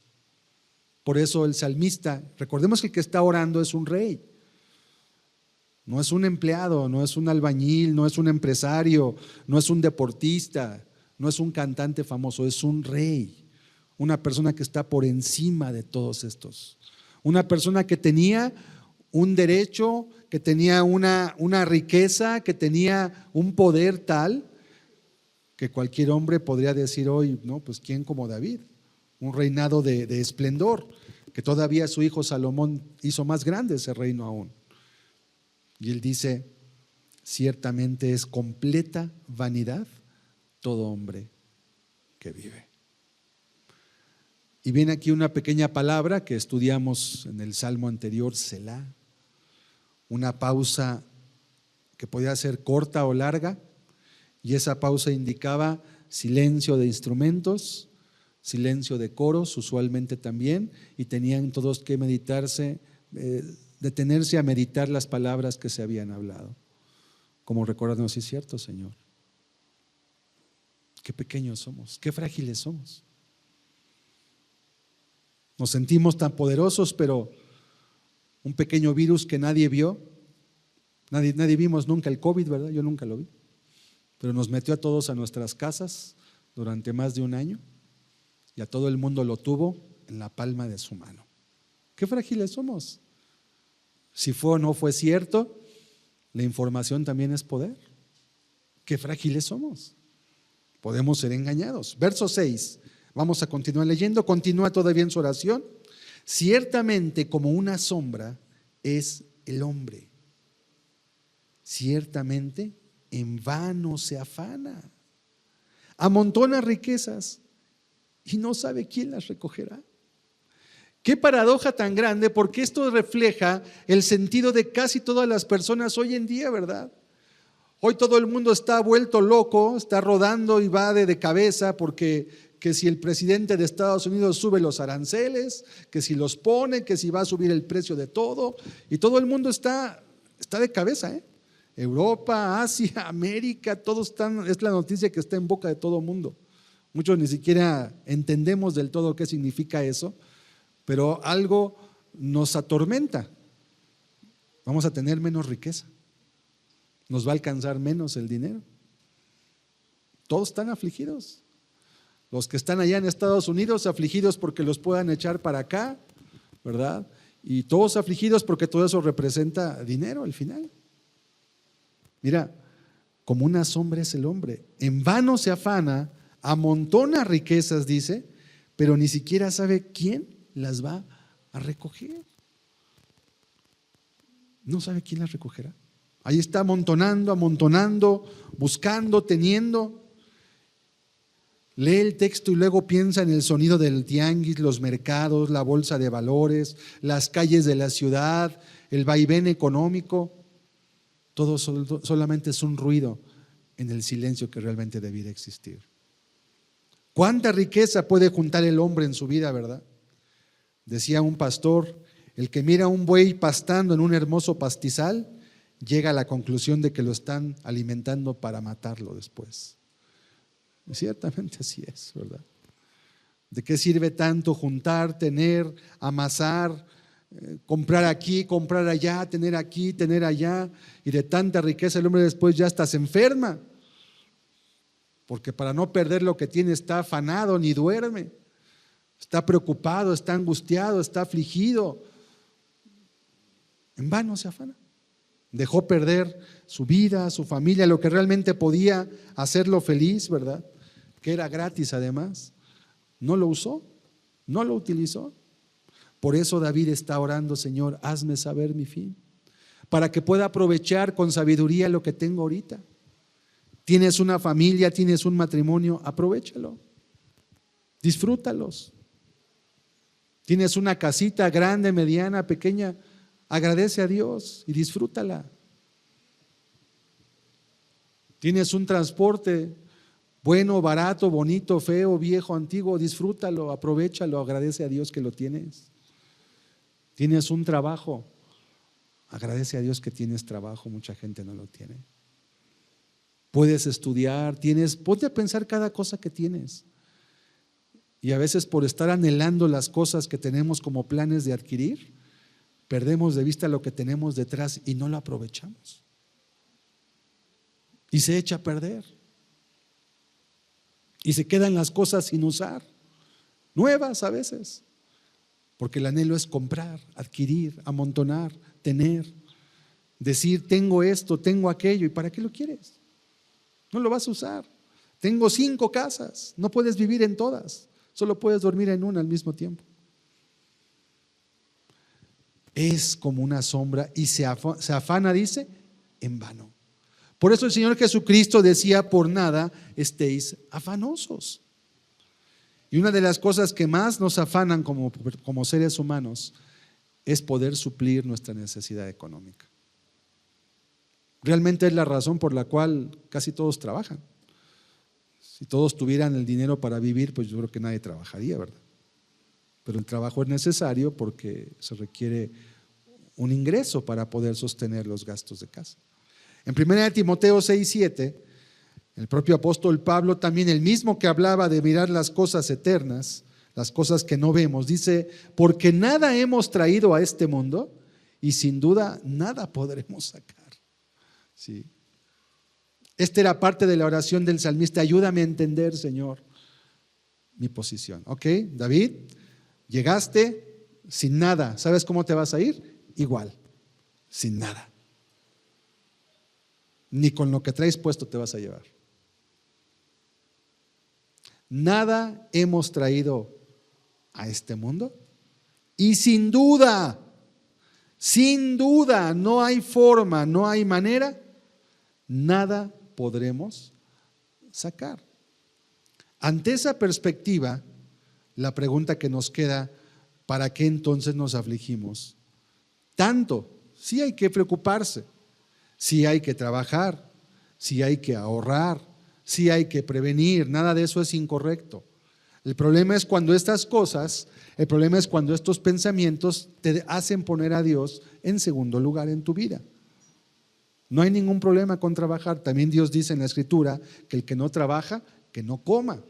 A: Por eso el salmista, recordemos que el que está orando es un rey. No es un empleado, no es un albañil, no es un empresario, no es un deportista, no es un cantante famoso, es un rey. Una persona que está por encima de todos estos. Una persona que tenía un derecho, que tenía una riqueza, que tenía un poder tal que cualquier hombre podría decir hoy, no, pues ¿quién como David? Un reinado de esplendor, que todavía su hijo Salomón hizo más grande ese reino aún. Y él dice: ciertamente es completa vanidad todo hombre que vive. Y viene aquí una pequeña palabra que estudiamos en el salmo anterior, Selah. Una pausa que podía ser corta o larga, y esa pausa indicaba silencio de instrumentos, silencio de coros usualmente también, y tenían todos que meditarse, detenerse a meditar las palabras que se habían hablado. Como recordarnos: sí es cierto, Señor, qué pequeños somos, qué frágiles somos. Nos sentimos tan poderosos, pero un pequeño virus que nadie vio, nadie vimos nunca el COVID, ¿verdad? Yo nunca lo vi, pero nos metió a todos a nuestras casas durante más de un año y a todo el mundo lo tuvo en la palma de su mano. Qué frágiles somos. Si fue o no fue cierto, la información también es poder. Qué frágiles somos. Podemos ser engañados. Verso 6, Vamos a continuar leyendo, continúa todavía en su oración. Ciertamente como una sombra es el hombre. Ciertamente en vano se afana. Amontona riquezas y no sabe quién las recogerá. Qué paradoja tan grande, porque esto refleja el sentido de casi todas las personas hoy en día, ¿verdad? Hoy todo el mundo está vuelto loco, está rodando y va de cabeza porque que si el presidente de Estados Unidos sube los aranceles, que si los pone, que si va a subir el precio de todo, y todo el mundo está de cabeza, ¿eh? Europa, Asia, América, todos están, es la noticia que está en boca de todo el mundo. Muchos ni siquiera entendemos del todo qué significa eso, pero algo nos atormenta. Vamos a tener menos riqueza, nos va a alcanzar menos el dinero. Todos están afligidos. Los que están allá en Estados Unidos afligidos porque los puedan echar para acá, ¿verdad? Y todos afligidos porque todo eso representa dinero al final. Mira, como una sombra es el hombre. En vano se afana, amontona riquezas, dice, pero ni siquiera sabe quién las va a recoger. No sabe quién las recogerá. Ahí está amontonando, buscando, teniendo. Lee el texto y luego piensa en el sonido del tianguis, los mercados, la bolsa de valores, las calles de la ciudad, el vaivén económico. Todo solamente es un ruido en el silencio que realmente debiera existir. ¿Cuánta riqueza puede juntar el hombre en su vida, verdad? Decía un pastor, el que mira a un buey pastando en un hermoso pastizal, llega a la conclusión de que lo están alimentando para matarlo después. Y ciertamente así es, ¿verdad? ¿De qué sirve tanto juntar, tener, amasar, comprar aquí, comprar allá, tener aquí, tener allá? Y de tanta riqueza el hombre después ya hasta se enferma, porque para no perder lo que tiene está afanado, ni duerme, está preocupado, está angustiado, está afligido. En vano se afana. Dejó perder su vida, su familia, lo que realmente podía hacerlo feliz, ¿verdad? Que era gratis además. No lo usó, no lo utilizó. Por eso David está orando: Señor, hazme saber mi fin, para que pueda aprovechar con sabiduría lo que tengo ahorita. Tienes una familia, tienes un matrimonio, aprovéchalo, disfrútalos. Tienes una casita grande, mediana, pequeña, agradece a Dios y disfrútala. Tienes un transporte bueno, barato, bonito, feo, viejo, antiguo, disfrútalo, aprovéchalo, agradece a Dios que lo tienes. Tienes un trabajo, agradece a Dios que tienes trabajo, mucha gente no lo tiene. Puedes estudiar, ponte a pensar cada cosa que tienes. Y a veces por estar anhelando las cosas que tenemos como planes de adquirir, perdemos de vista lo que tenemos detrás y no lo aprovechamos. Y se echa a perder. Y se quedan las cosas sin usar, nuevas a veces, porque el anhelo es comprar, adquirir, amontonar, tener, decir tengo esto, tengo aquello. ¿Y para qué lo quieres? No lo vas a usar. Tengo 5 casas, no puedes vivir en todas, solo puedes dormir en una al mismo tiempo. Es como una sombra y se afana, dice, en vano. Por eso el Señor Jesucristo decía: por nada estéis afanosos. Y una de las cosas que más nos afanan como seres humanos es poder suplir nuestra necesidad económica. Realmente es la razón por la cual casi todos trabajan. Si todos tuvieran el dinero para vivir, pues yo creo que nadie trabajaría, ¿verdad? Pero el trabajo es necesario porque se requiere un ingreso para poder sostener los gastos de casa. En 1 Timoteo 6:7, el propio apóstol Pablo, también el mismo que hablaba de mirar las cosas eternas, las cosas que no vemos, dice: porque nada hemos traído a este mundo y sin duda nada podremos sacar. Sí. Esta era parte de la oración del salmista: ayúdame a entender, Señor, mi posición. Ok, David, llegaste sin nada. ¿Sabes cómo te vas a ir? Igual, sin nada. Ni con lo que traes puesto te vas a llevar. Nada hemos traído a este mundo y sin duda, no hay forma, no hay manera, nada podremos sacar. Ante esa perspectiva, la pregunta que nos queda: ¿para qué entonces nos afligimos tanto? Sí hay que preocuparse, sí hay que trabajar, sí hay que ahorrar, sí hay que prevenir, nada de eso es incorrecto. El problema es cuando estas cosas, el problema es cuando estos pensamientos te hacen poner a Dios en segundo lugar en tu vida. No hay ningún problema con trabajar. También Dios dice en la Escritura que el que no trabaja, que no coma.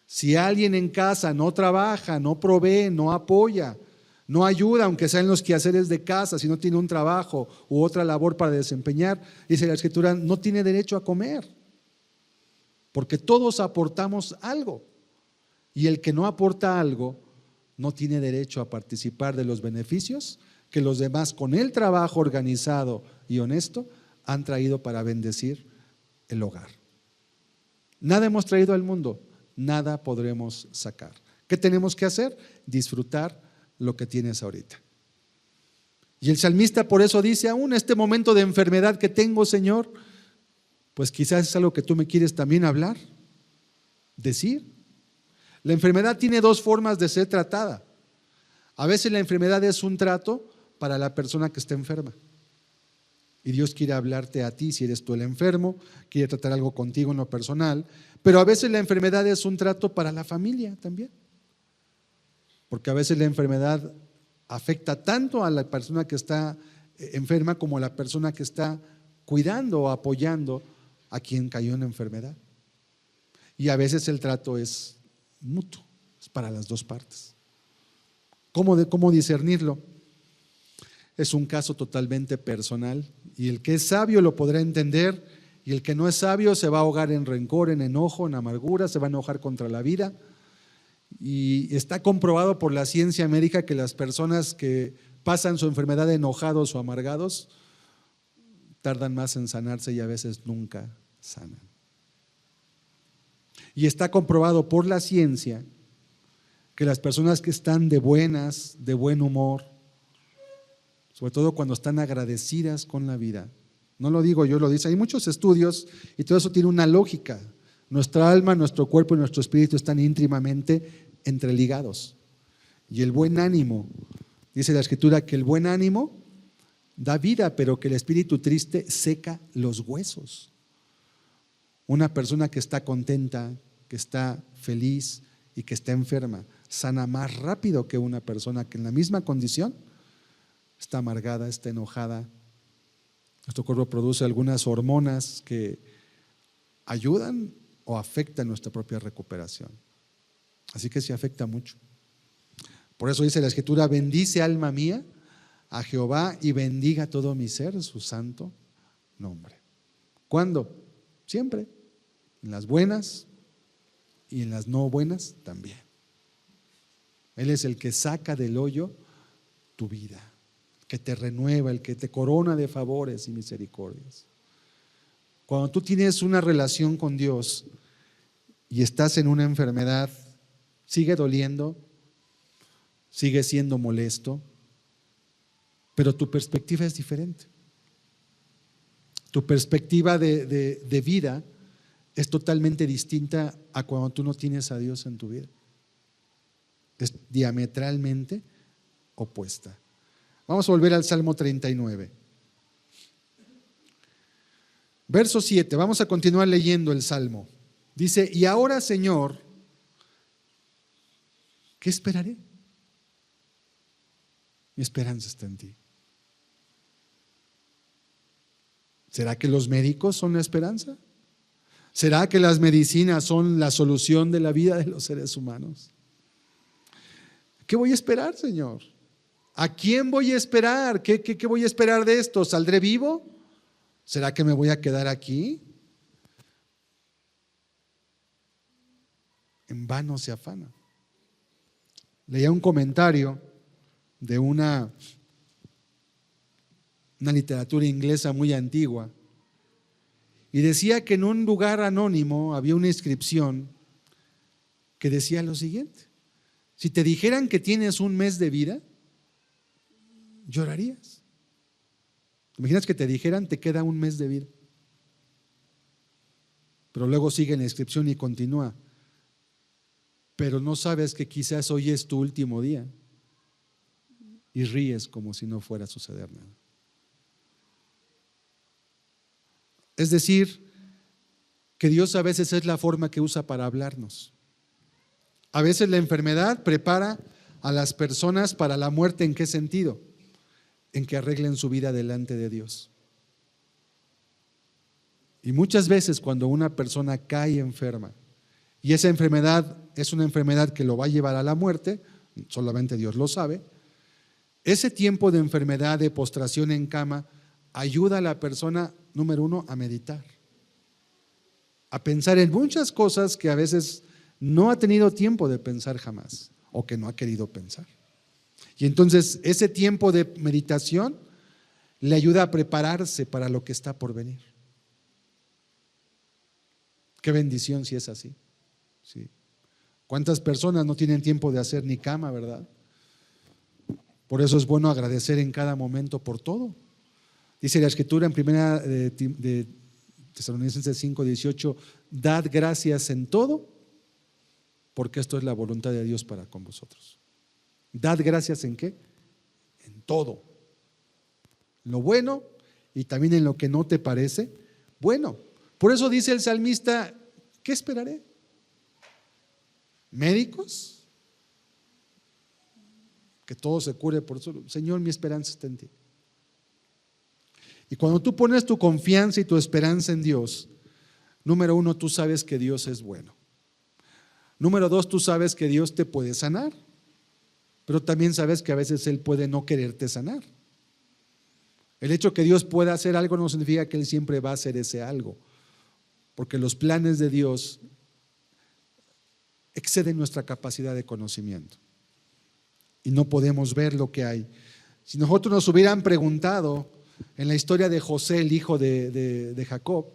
A: Si alguien en casa no trabaja, no provee, no apoya, no ayuda, aunque sea en los quehaceres de casa, si no tiene un trabajo u otra labor para desempeñar, dice la Escritura, no tiene derecho a comer, porque todos aportamos algo, y el que no aporta algo no tiene derecho a participar de los beneficios que los demás, con el trabajo organizado y honesto, han traído para bendecir el hogar. Nada hemos traído al mundo, nada podremos sacar. ¿Qué tenemos que hacer? Disfrutar lo que tienes ahorita. Y el salmista por eso dice: aún este momento de enfermedad que tengo, Señor, pues quizás es algo que tú me quieres también hablar, decir. La enfermedad tiene dos formas de ser tratada. A veces la enfermedad es un trato para la persona que está enferma. Y Dios quiere hablarte a ti si eres tú el enfermo, quiere tratar algo contigo en lo personal, pero a veces la enfermedad es un trato para la familia también. Porque a veces la enfermedad afecta tanto a la persona que está enferma como a la persona que está cuidando o apoyando a quien cayó en enfermedad. Y a veces el trato es mutuo, es para las dos partes. ¿Cómo discernirlo? Es un caso totalmente personal, y el que es sabio lo podrá entender, y el que no es sabio se va a ahogar en rencor, en enojo, en amargura, se va a enojar contra la vida. Y está comprobado por la ciencia médica que las personas que pasan su enfermedad enojados o amargados tardan más en sanarse y a veces nunca sanan. Y está comprobado por la ciencia que las personas que están de buenas, de buen humor, sobre todo cuando están agradecidas con la vida, no lo digo yo, lo dice, hay muchos estudios y todo eso tiene una lógica. Nuestra alma, nuestro cuerpo y nuestro espíritu están íntimamente entreligados. Y el buen ánimo, dice la Escritura que el buen ánimo da vida, pero que el espíritu triste seca los huesos. Una persona que está contenta, que está feliz y que está enferma, sana más rápido que una persona que en la misma condición está amargada, está enojada. Nuestro cuerpo produce algunas hormonas que ayudan o afectan nuestra propia recuperación. Así que sí afecta mucho. Por eso dice la Escritura: bendice alma mía a Jehová y bendiga todo mi ser su santo nombre. ¿Cuándo? Siempre. En las buenas y en las no buenas también. Él es el que saca del hoyo tu vida, el que te renueva, el que te corona de favores y misericordias. Cuando tú tienes una relación con Dios y estás en una enfermedad, sigue doliendo, sigue siendo molesto, pero tu perspectiva es diferente. Tu perspectiva de vida es totalmente distinta a cuando tú no tienes a Dios en tu vida. Es diametralmente opuesta. Vamos a volver al Salmo 39. Verso 7, vamos a continuar leyendo el Salmo. Dice: y ahora, Señor, ¿qué esperaré? Mi esperanza está en ti. ¿Será que los médicos son la esperanza? ¿Será que las medicinas son la solución de la vida de los seres humanos? ¿Qué voy a esperar, Señor? ¿A quién voy a esperar? ¿Qué voy a esperar de esto? ¿Saldré vivo? ¿Será que me voy a quedar aquí? En vano se afana. Leía un comentario de una literatura inglesa muy antigua y decía que en un lugar anónimo había una inscripción que decía lo siguiente: si te dijeran que tienes un mes de vida, llorarías. ¿Te imaginas que te dijeran te queda un mes de vida? Pero luego sigue en la inscripción y continúa: pero no sabes que quizás hoy es tu último día, y ríes como si no fuera a suceder nada. Es decir, que Dios a veces es la forma que usa para hablarnos. A veces la enfermedad prepara a las personas para la muerte. ¿En qué sentido? En que arreglen su vida delante de Dios. Y muchas veces cuando una persona cae enferma y esa enfermedad es una enfermedad que lo va a llevar a la muerte, solamente Dios lo sabe, ese tiempo de enfermedad, de postración en cama, ayuda a la persona, número uno, a meditar, a pensar en muchas cosas que a veces no ha tenido tiempo de pensar jamás, o que no ha querido pensar. Y entonces ese tiempo de meditación le ayuda a prepararse para lo que está por venir. Qué bendición si es así. Sí. ¿Cuántas personas no tienen tiempo de hacer ni cama, verdad? Por eso es bueno agradecer en cada momento por todo. Dice la Escritura en primera de Tesalonicenses 5:18: dad gracias en todo, porque esto es la voluntad de Dios para con vosotros. Dad gracias ¿en qué? En todo. Lo bueno y también en lo que no te parece bueno. Por eso dice el salmista: ¿qué esperaré? ¿Médicos? Que todo se cure por eso. Señor, mi esperanza está en ti. Y cuando tú pones tu confianza y tu esperanza en Dios, número uno, tú sabes que Dios es bueno. Número dos, tú sabes que Dios te puede sanar, pero también sabes que a veces Él puede no quererte sanar. El hecho que Dios pueda hacer algo no significa que Él siempre va a hacer ese algo, porque los planes de Dios exceden nuestra capacidad de conocimiento y no podemos ver lo que hay. Si nosotros nos hubieran preguntado en la historia de José, el hijo de Jacob,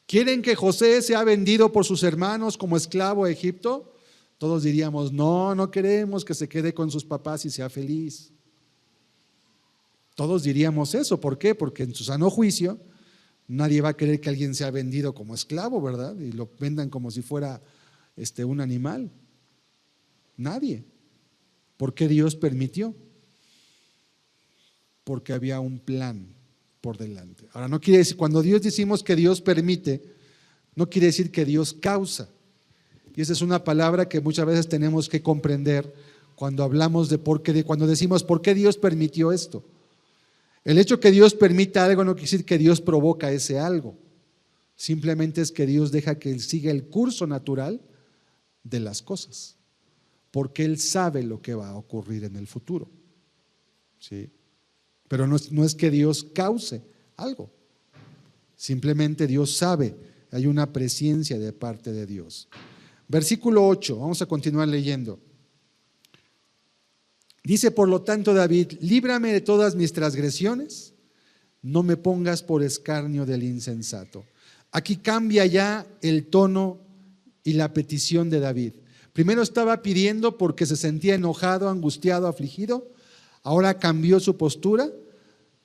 A: ¿quieren que José sea vendido por sus hermanos como esclavo a Egipto? Todos diríamos: no, no queremos, que se quede con sus papás y sea feliz. Todos diríamos eso. ¿Por qué? Porque en su sano juicio nadie va a querer que alguien sea vendido como esclavo, ¿verdad? Y lo vendan como si fuera un animal. Nadie. ¿Por qué Dios permitió? Porque había un plan por delante. Ahora, no quiere decir, cuando Dios decimos que Dios permite, no quiere decir que Dios causa. Y esa es una palabra que muchas veces tenemos que comprender cuando hablamos de por qué, cuando decimos ¿por qué Dios permitió esto? El hecho que Dios permita algo no quiere decir que Dios provoca ese algo. Simplemente es que Dios deja que Él siga el curso natural de las cosas, porque Él sabe lo que va a ocurrir en el futuro. ¿Sí? Pero no es que Dios cause algo, simplemente Dios sabe, hay una presencia de parte de Dios. Versículo 8, vamos a continuar leyendo. Dice: por lo tanto, David, líbrame de todas mis transgresiones, no me pongas por escarnio del insensato. Aquí cambia ya el tono y la petición de David. Primero estaba pidiendo porque se sentía enojado, angustiado, afligido. Ahora cambió su postura,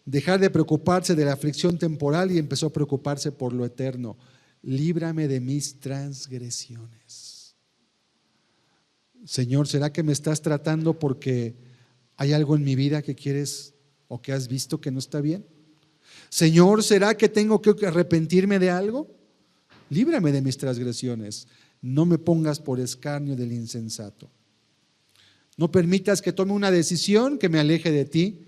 A: dejar de preocuparse de la aflicción temporal y empezó a preocuparse por lo eterno. Líbrame de mis transgresiones. Señor, ¿será que me estás tratando porque hay algo en mi vida que quieres o que has visto que no está bien? Señor, ¿será que tengo que arrepentirme de algo? Líbrame de mis transgresiones. No me pongas por escarnio del insensato. No permitas que tome una decisión que me aleje de ti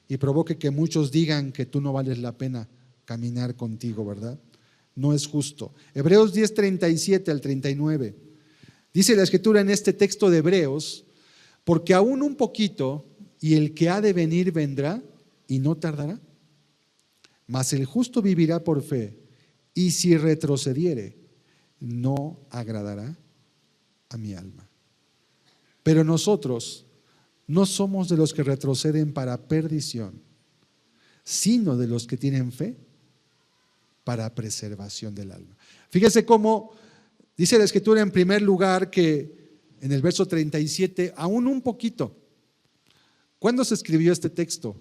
A: y provoque que muchos digan que tú no vales la pena caminar contigo, ¿verdad? No es justo. Hebreos 10:37 al 39. Dice la Escritura en este texto de Hebreos: porque aún un poquito y el que ha de venir vendrá y no tardará. Mas el justo vivirá por fe, y si retrocediere, no agradará a mi alma. Pero nosotros no somos de los que retroceden para perdición, sino de los que tienen fe para preservación del alma. Fíjese cómo Dice la Escritura en primer lugar que en el verso 37, aún un poquito. ¿Cuándo se escribió este texto?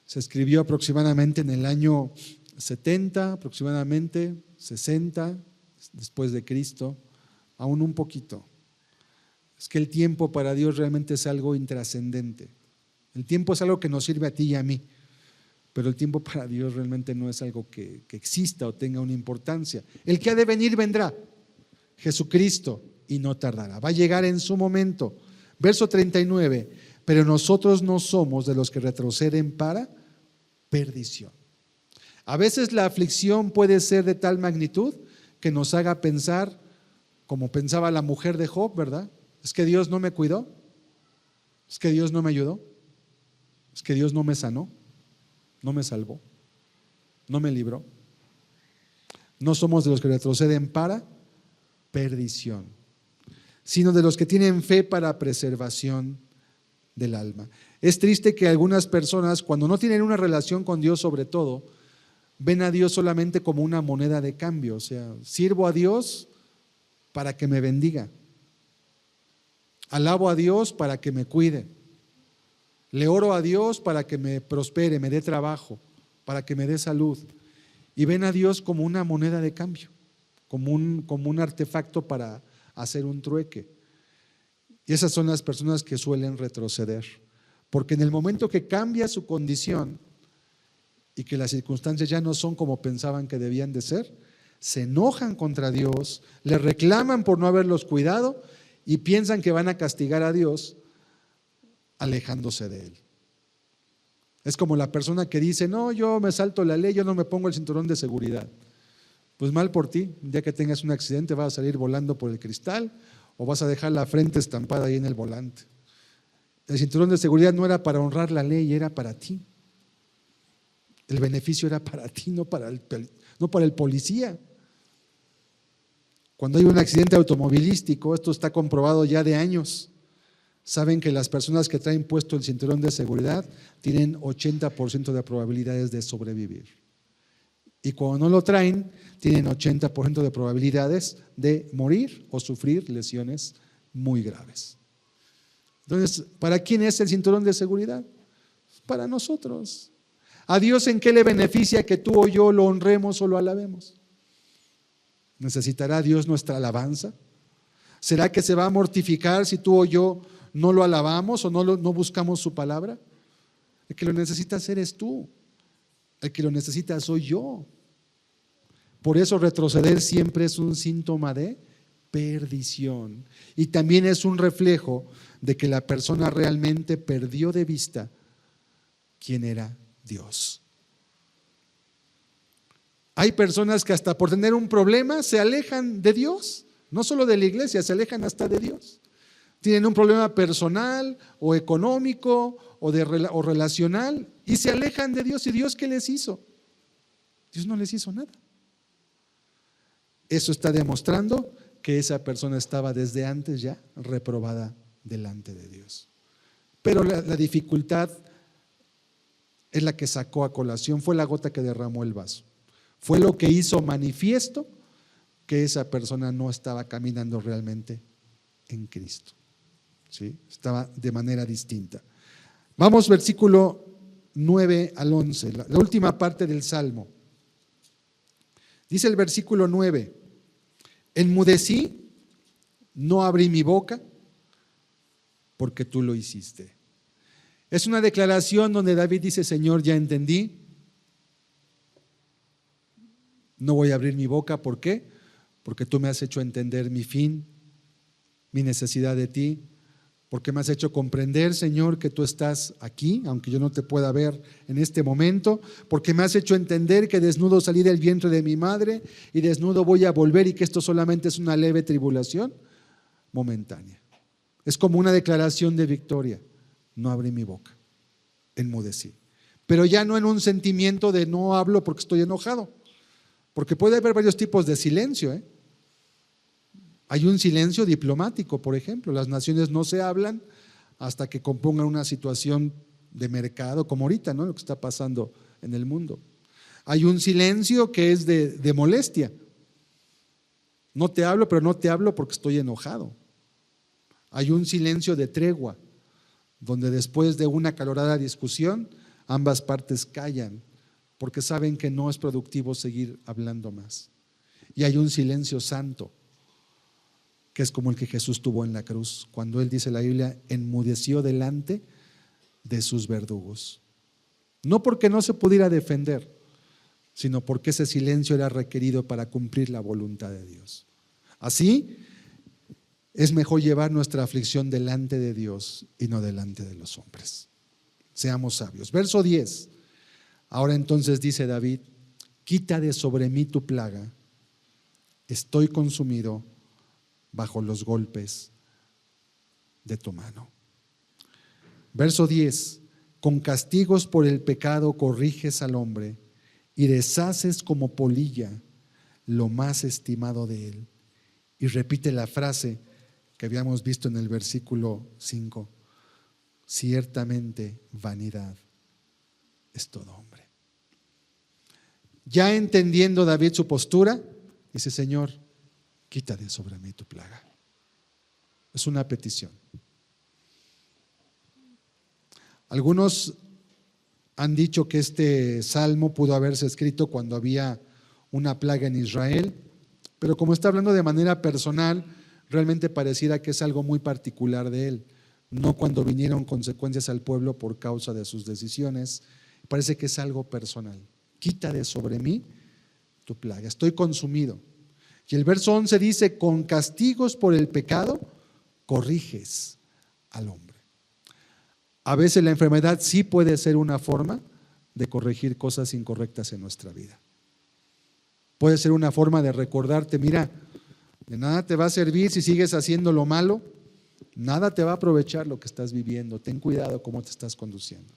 A: Se escribió aproximadamente en el año 70, aproximadamente 60 después de Cristo, aún un poquito. Es que el tiempo para Dios realmente es algo intrascendente. El tiempo es algo que nos sirve a ti y a mí, pero el tiempo para Dios realmente no es algo que exista o tenga una importancia. El que ha de venir vendrá, Jesucristo, y no tardará. Va a llegar en su momento. Verso 39, pero nosotros no somos de los que retroceden para perdición. A veces la aflicción puede ser de tal magnitud que nos haga pensar, como pensaba la mujer de Job, ¿verdad? Es que Dios no me cuidó, es que Dios no me ayudó, es que Dios no me sanó, no me salvó, no me libró. No somos de los que retroceden para perdición, sino de los que tienen fe para preservación del alma. Es triste que algunas personas, cuando no tienen una relación con Dios, sobre todo, ven a Dios solamente como una moneda de cambio. O sea, sirvo a Dios para que me bendiga, alabo a Dios para que me cuide, le oro a Dios para que me prospere, me dé trabajo, para que me dé salud, y ven a Dios como una moneda de cambio, como un artefacto para hacer un trueque. Y esas son las personas que suelen retroceder, porque en el momento que cambia su condición y que las circunstancias ya no son como pensaban que debían de ser, se enojan contra Dios, le reclaman por no haberlos cuidado y piensan que van a castigar a Dios alejándose de Él. Es como la persona que dice: no, yo me salto la ley, yo no me pongo el cinturón de seguridad. Pues mal por ti, un día que tengas un accidente vas a salir volando por el cristal o vas a dejar la frente estampada ahí en el volante. El cinturón de seguridad no era para honrar la ley, era para ti. El beneficio era para ti, no para el policía. Cuando hay un accidente automovilístico, esto está comprobado ya de años, saben que las personas que traen puesto el cinturón de seguridad tienen 80% de probabilidades de sobrevivir. Y cuando no lo traen, tienen 80% de probabilidades de morir o sufrir lesiones muy graves. Entonces, ¿para quién es el cinturón de seguridad? Para nosotros. ¿A Dios en qué le beneficia que tú o yo lo honremos o lo alabemos? ¿Necesitará Dios nuestra alabanza? ¿Será que se va a mortificar si tú o yo no lo alabamos o no buscamos su palabra? El que lo necesita hacer es tú, el que lo necesita soy yo. Por eso retroceder siempre es un síntoma de perdición y también es un reflejo de que la persona realmente perdió de vista quién era Dios. Hay personas que hasta por tener un problema se alejan de Dios, no solo de la iglesia, se alejan hasta de Dios. Tienen un problema personal o económico o relacional y se alejan de Dios. ¿Y Dios qué les hizo? Dios no les hizo nada. Eso está demostrando que esa persona estaba desde antes ya reprobada delante de Dios. Pero la dificultad es la que sacó a colación, fue la gota que derramó el vaso. Fue lo que hizo manifiesto que esa persona no estaba caminando realmente en Cristo. ¿Sí? Estaba de manera distinta. Vamos versículo 9 al 11, la última parte del Salmo. Dice el versículo 9: enmudecí, no abrí mi boca, porque tú lo hiciste. Es una declaración donde David dice: Señor, ya entendí, no voy a abrir mi boca. ¿Por qué? Porque tú me has hecho entender mi fin, mi necesidad de ti, porque me has hecho comprender, Señor, que tú estás aquí, aunque yo no te pueda ver en este momento, porque me has hecho entender que desnudo salí del vientre de mi madre y desnudo voy a volver, y que esto solamente es una leve tribulación momentánea. Es como una declaración de victoria. No abrí mi boca, enmudecí, pero ya no en un sentimiento de no hablo porque estoy enojado, porque puede haber varios tipos de silencio, Hay un silencio diplomático, por ejemplo, las naciones no se hablan hasta que compongan una situación de mercado, como ahorita, ¿no? Lo que está pasando en el mundo. Hay un silencio que es de molestia. No te hablo, pero no te hablo porque estoy enojado. Hay un silencio de tregua, donde después de una acalorada discusión, ambas partes callan, porque saben que no es productivo seguir hablando más. Y hay un silencio santo, que es como el que Jesús tuvo en la cruz, cuando Él, dice la Biblia, enmudeció delante de sus verdugos. No porque no se pudiera defender, sino porque ese silencio era requerido para cumplir la voluntad de Dios. Así, es mejor llevar nuestra aflicción delante de Dios y no delante de los hombres. Seamos sabios. Verso 10. Ahora entonces dice David: quita de sobre mí tu plaga, estoy consumido bajo los golpes de tu mano. Verso 10. Con castigos por el pecado corriges al hombre y deshaces como polilla lo más estimado de él. Y repite la frase que habíamos visto en el versículo 5: ciertamente vanidad es todo hombre. Ya entendiendo David su postura, dice: Señor, quita de sobre mí tu plaga. Es una petición. Algunos han dicho que este salmo pudo haberse escrito cuando había una plaga en Israel, pero como está hablando de manera personal, realmente pareciera que es algo muy particular de él, no cuando vinieron consecuencias al pueblo por causa de sus decisiones. Parece que es algo personal. Quita de sobre mí tu plaga, estoy consumido. Y el verso 11 dice: con castigos por el pecado corriges al hombre. A veces la enfermedad sí puede ser una forma de corregir cosas incorrectas en nuestra vida. Puede ser una forma de recordarte: mira, de nada te va a servir si sigues haciendo lo malo, nada te va a aprovechar lo que estás viviendo. Ten cuidado cómo te estás conduciendo.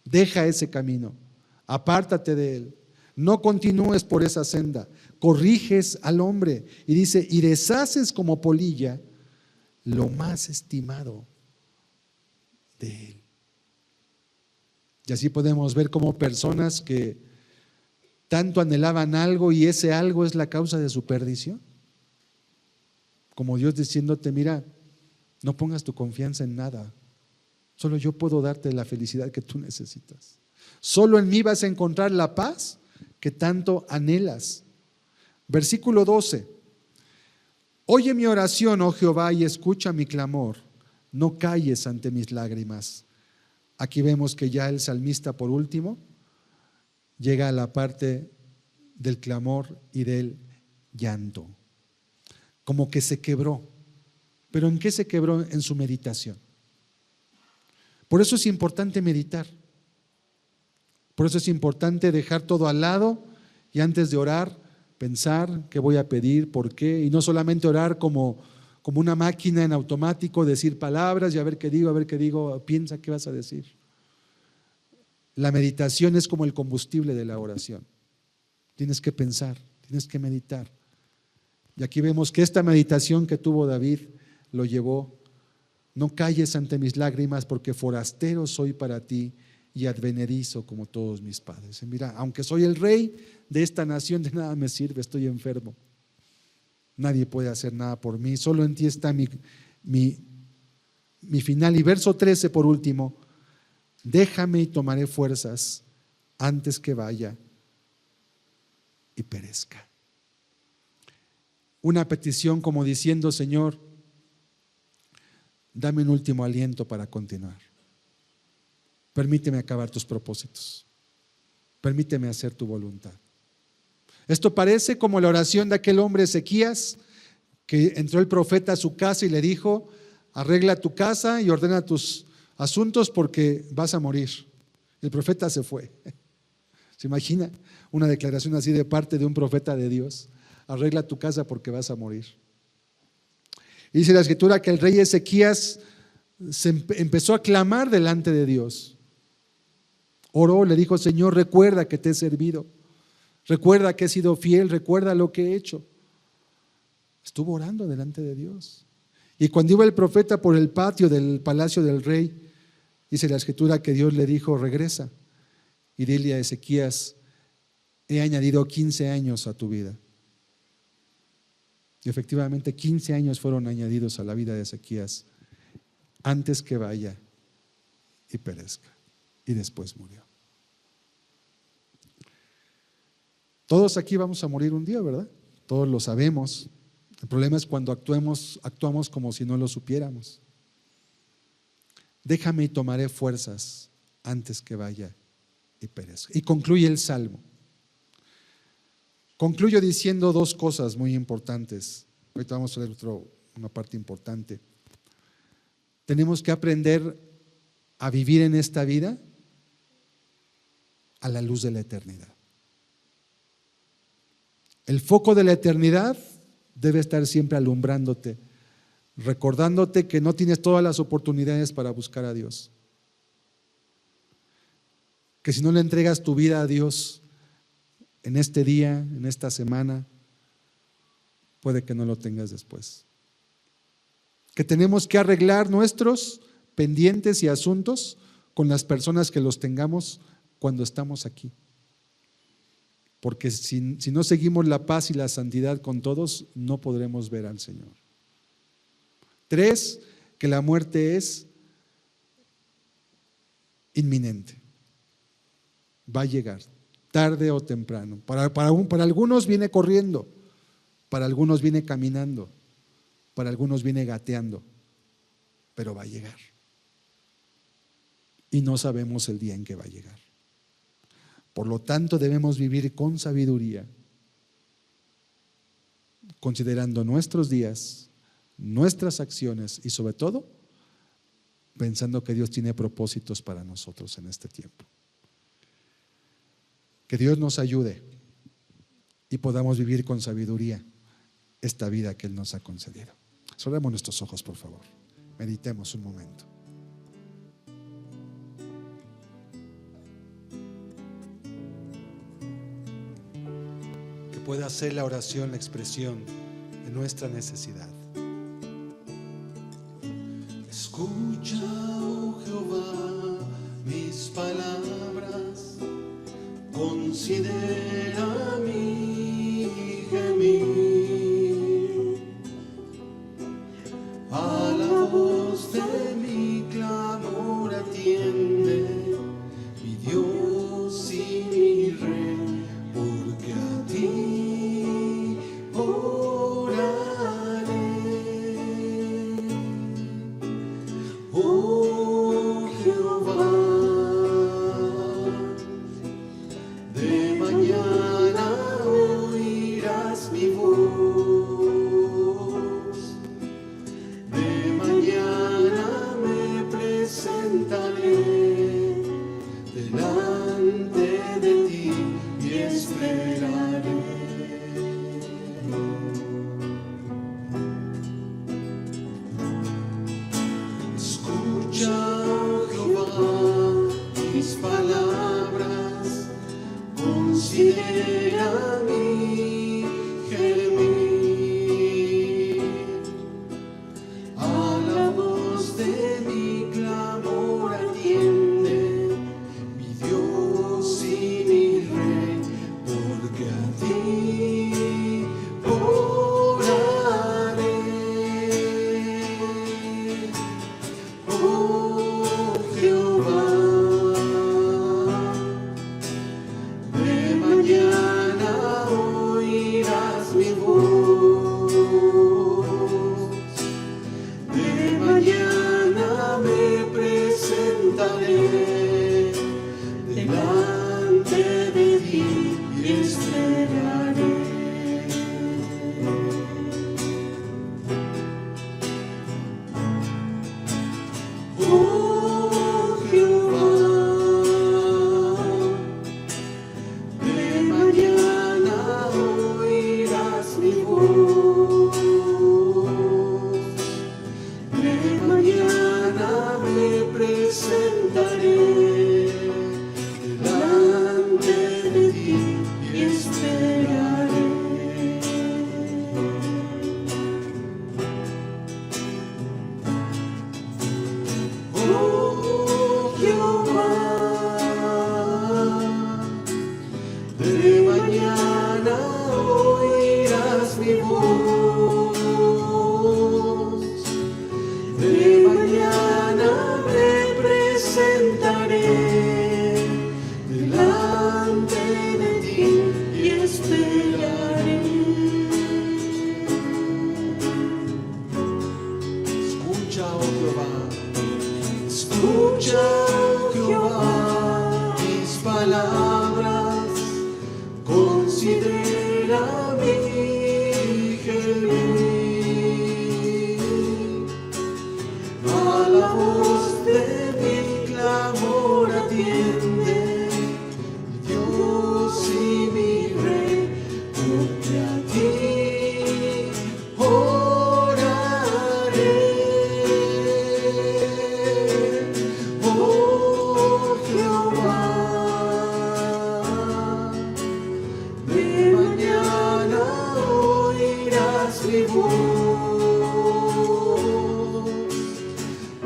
A: Deja ese camino, apártate de él, no continúes por esa senda. Corriges al hombre y dice: y deshaces como polilla lo más estimado de él. Y así podemos ver cómo personas que tanto anhelaban algo y ese algo es la causa de su perdición, como Dios diciéndote: mira, no pongas tu confianza en nada, solo yo puedo darte la felicidad que tú necesitas. Solo en mí vas a encontrar la paz que tanto anhelas. Versículo 12: oye mi oración, oh Jehová, y escucha mi clamor, no calles ante mis lágrimas. Aquí vemos que ya el salmista, por último, llega a la parte del clamor y del llanto, como que se quebró. ¿Pero en qué se quebró? En su meditación. Por eso es importante meditar. Por eso es importante dejar todo al lado y antes de orar, pensar qué voy a pedir, por qué, y no solamente orar como una máquina en automático, decir palabras y a ver qué digo, piensa qué vas a decir. La meditación es como el combustible de la oración. Tienes que pensar, tienes que meditar. Y aquí vemos que esta meditación que tuvo David lo llevó: no calles ante mis lágrimas, porque forastero soy para ti y advenedizo como todos mis padres. Mira, aunque soy el rey de esta nación, de nada me sirve, estoy enfermo. Nadie puede hacer nada por mí, solo en ti está mi final. Y verso 13 por último: déjame y tomaré fuerzas antes que vaya y perezca. Una petición como diciendo: Señor, dame un último aliento para continuar. Permíteme acabar tus propósitos. Permíteme hacer tu voluntad. Esto parece como la oración de aquel hombre Ezequías, que entró el profeta a su casa y le dijo: arregla tu casa y ordena tus asuntos porque vas a morir. El profeta se fue. ¿Se imagina una declaración así de parte de un profeta de Dios? Arregla tu casa porque vas a morir. Y dice la escritura que el rey Ezequías empezó a clamar delante de Dios. Oró, le dijo: Señor, recuerda que te he servido, recuerda que he sido fiel, recuerda lo que he hecho. Estuvo orando delante de Dios. Y cuando iba el profeta por el patio del palacio del rey, dice la escritura que Dios le dijo: regresa y dile a Ezequías: he añadido 15 años a tu vida. Y efectivamente 15 años fueron añadidos a la vida de Ezequías antes que vaya y perezca. Y después murió. Todos aquí vamos a morir un día, ¿verdad? Todos lo sabemos. El problema es cuando actuamos como si no lo supiéramos. Déjame y tomaré fuerzas antes que vaya y perezca. Y concluye el Salmo. Concluyo diciendo dos cosas muy importantes. Ahorita vamos a leer una parte importante. Tenemos que aprender a vivir en esta vida a la luz de la eternidad. El foco de la eternidad debe estar siempre alumbrándote, recordándote que no tienes todas las oportunidades para buscar a Dios. Que si no le entregas tu vida a Dios en este día, en esta semana, puede que no lo tengas después. Que tenemos que arreglar nuestros pendientes y asuntos con las personas que los tengamos cuando estamos aquí. Porque si no seguimos la paz y la santidad con todos, no podremos ver al Señor. 3, que la muerte es inminente. Va a llegar, tarde o temprano. Para algunos viene corriendo, para algunos viene caminando, para algunos viene gateando, pero va a llegar. Y no sabemos el día en que va a llegar. Por lo tanto, debemos vivir con sabiduría, considerando nuestros días, nuestras acciones y sobre todo, pensando que Dios tiene propósitos para nosotros en este tiempo. Que Dios nos ayude y podamos vivir con sabiduría esta vida que Él nos ha concedido. Cerremos nuestros ojos, por favor. Meditemos un momento. Que pueda ser la oración, la expresión de nuestra necesidad.
B: Escucha, oh Jehová, mis palabras, considera mi gemir. A la voz de mi clamor atiende, mi Dios y mi Rey, porque a ti oraré. Oh Jehová, de mañana oirás mi voz.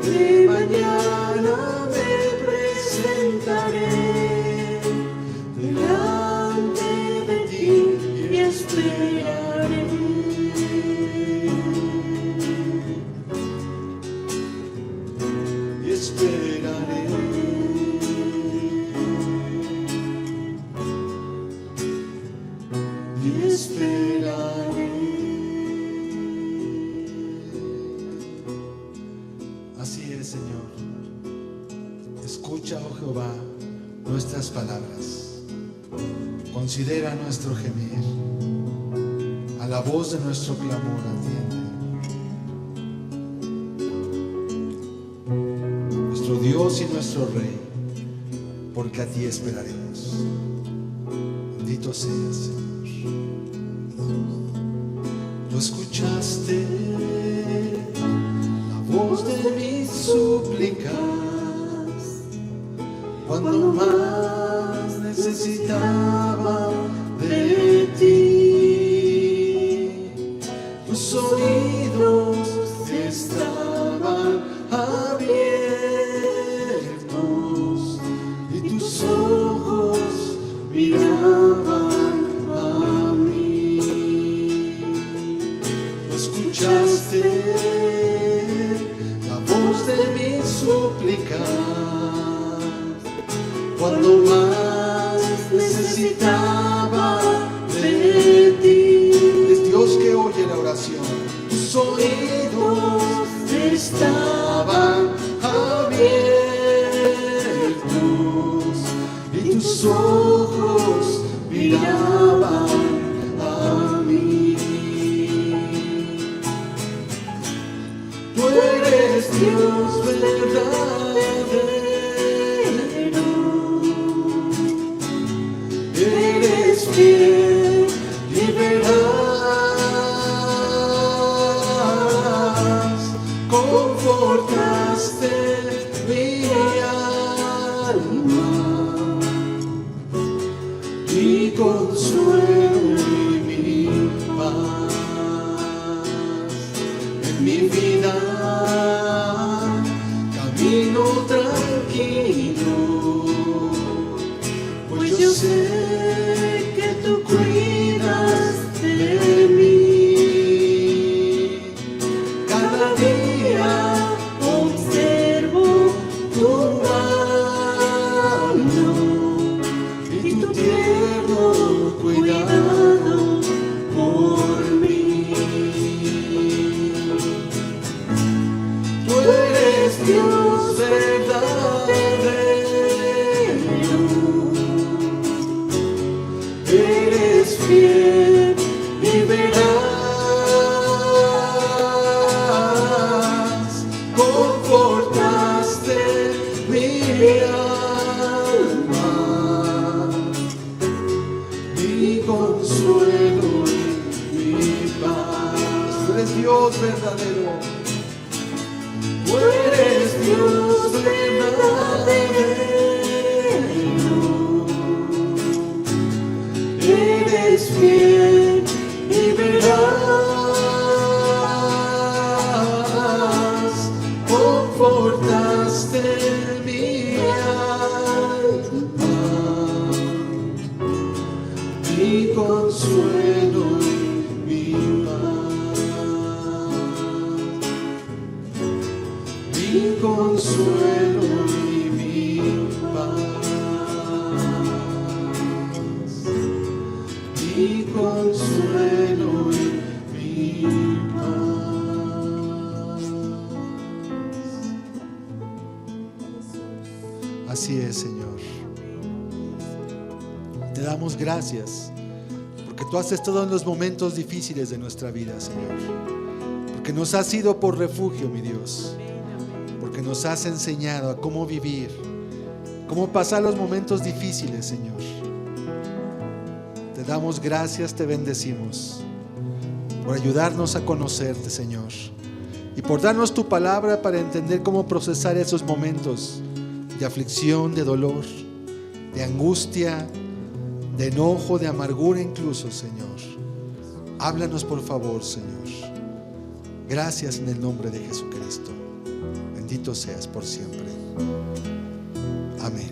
B: De mañana me presentaré delante de ti y esperaré. Y esperaré. Y esperaré. Así es, Señor. Escucha, oh Jehová, nuestras palabras. Considera nuestro gemir. A la voz de nuestro clamor atiende. Nuestro Dios y nuestro Rey, porque a ti esperaremos. Bendito seas, Señor. Tú escuchaste la voz de mis súplicas cuando más necesitaba de ti. Tus oídos estaban abiertos y tus ojos miraban a mí. Escuchaste la voz de mis súplicas cuando más necesitaba de ti. Es Dios que oye la oración. Tus oídos estaban abiertos y tus ojos miraban a mí. Tú eres Dios verdadero, eres fiel y veraz, confortaste mi alma, mi consuelo y mi paz. En mi vida camino tranquilo, pues yo sé que tú cuidas de mí. Cada día observo tu mano y tu tierno cuidado por mí. Tú eres Dios verdadero, eres fiel y veraz, confortaste mi alma, mi consuelo y mi paz. Tú eres Dios verdadero. Tú eres Dios verdadero, eres fiel y veraz, confortaste mi alma, mi consuelo y mi paz, mi consuelo y mi paz, mi consuelo y mi paz. Así es, Señor. Te damos gracias porque tú has estado en los momentos difíciles de nuestra vida, Señor. Porque nos has sido por refugio, mi Dios. Porque nos has enseñado a cómo vivir, cómo pasar los momentos difíciles, Señor. Te damos gracias, te bendecimos por ayudarnos a conocerte, Señor, y por darnos tu palabra para entender cómo procesar esos momentos de aflicción, de dolor, de angustia, de enojo, de amargura incluso, Señor. Háblanos por favor, Señor. Gracias en el nombre de Jesucristo. Bendito seas por siempre. Amén.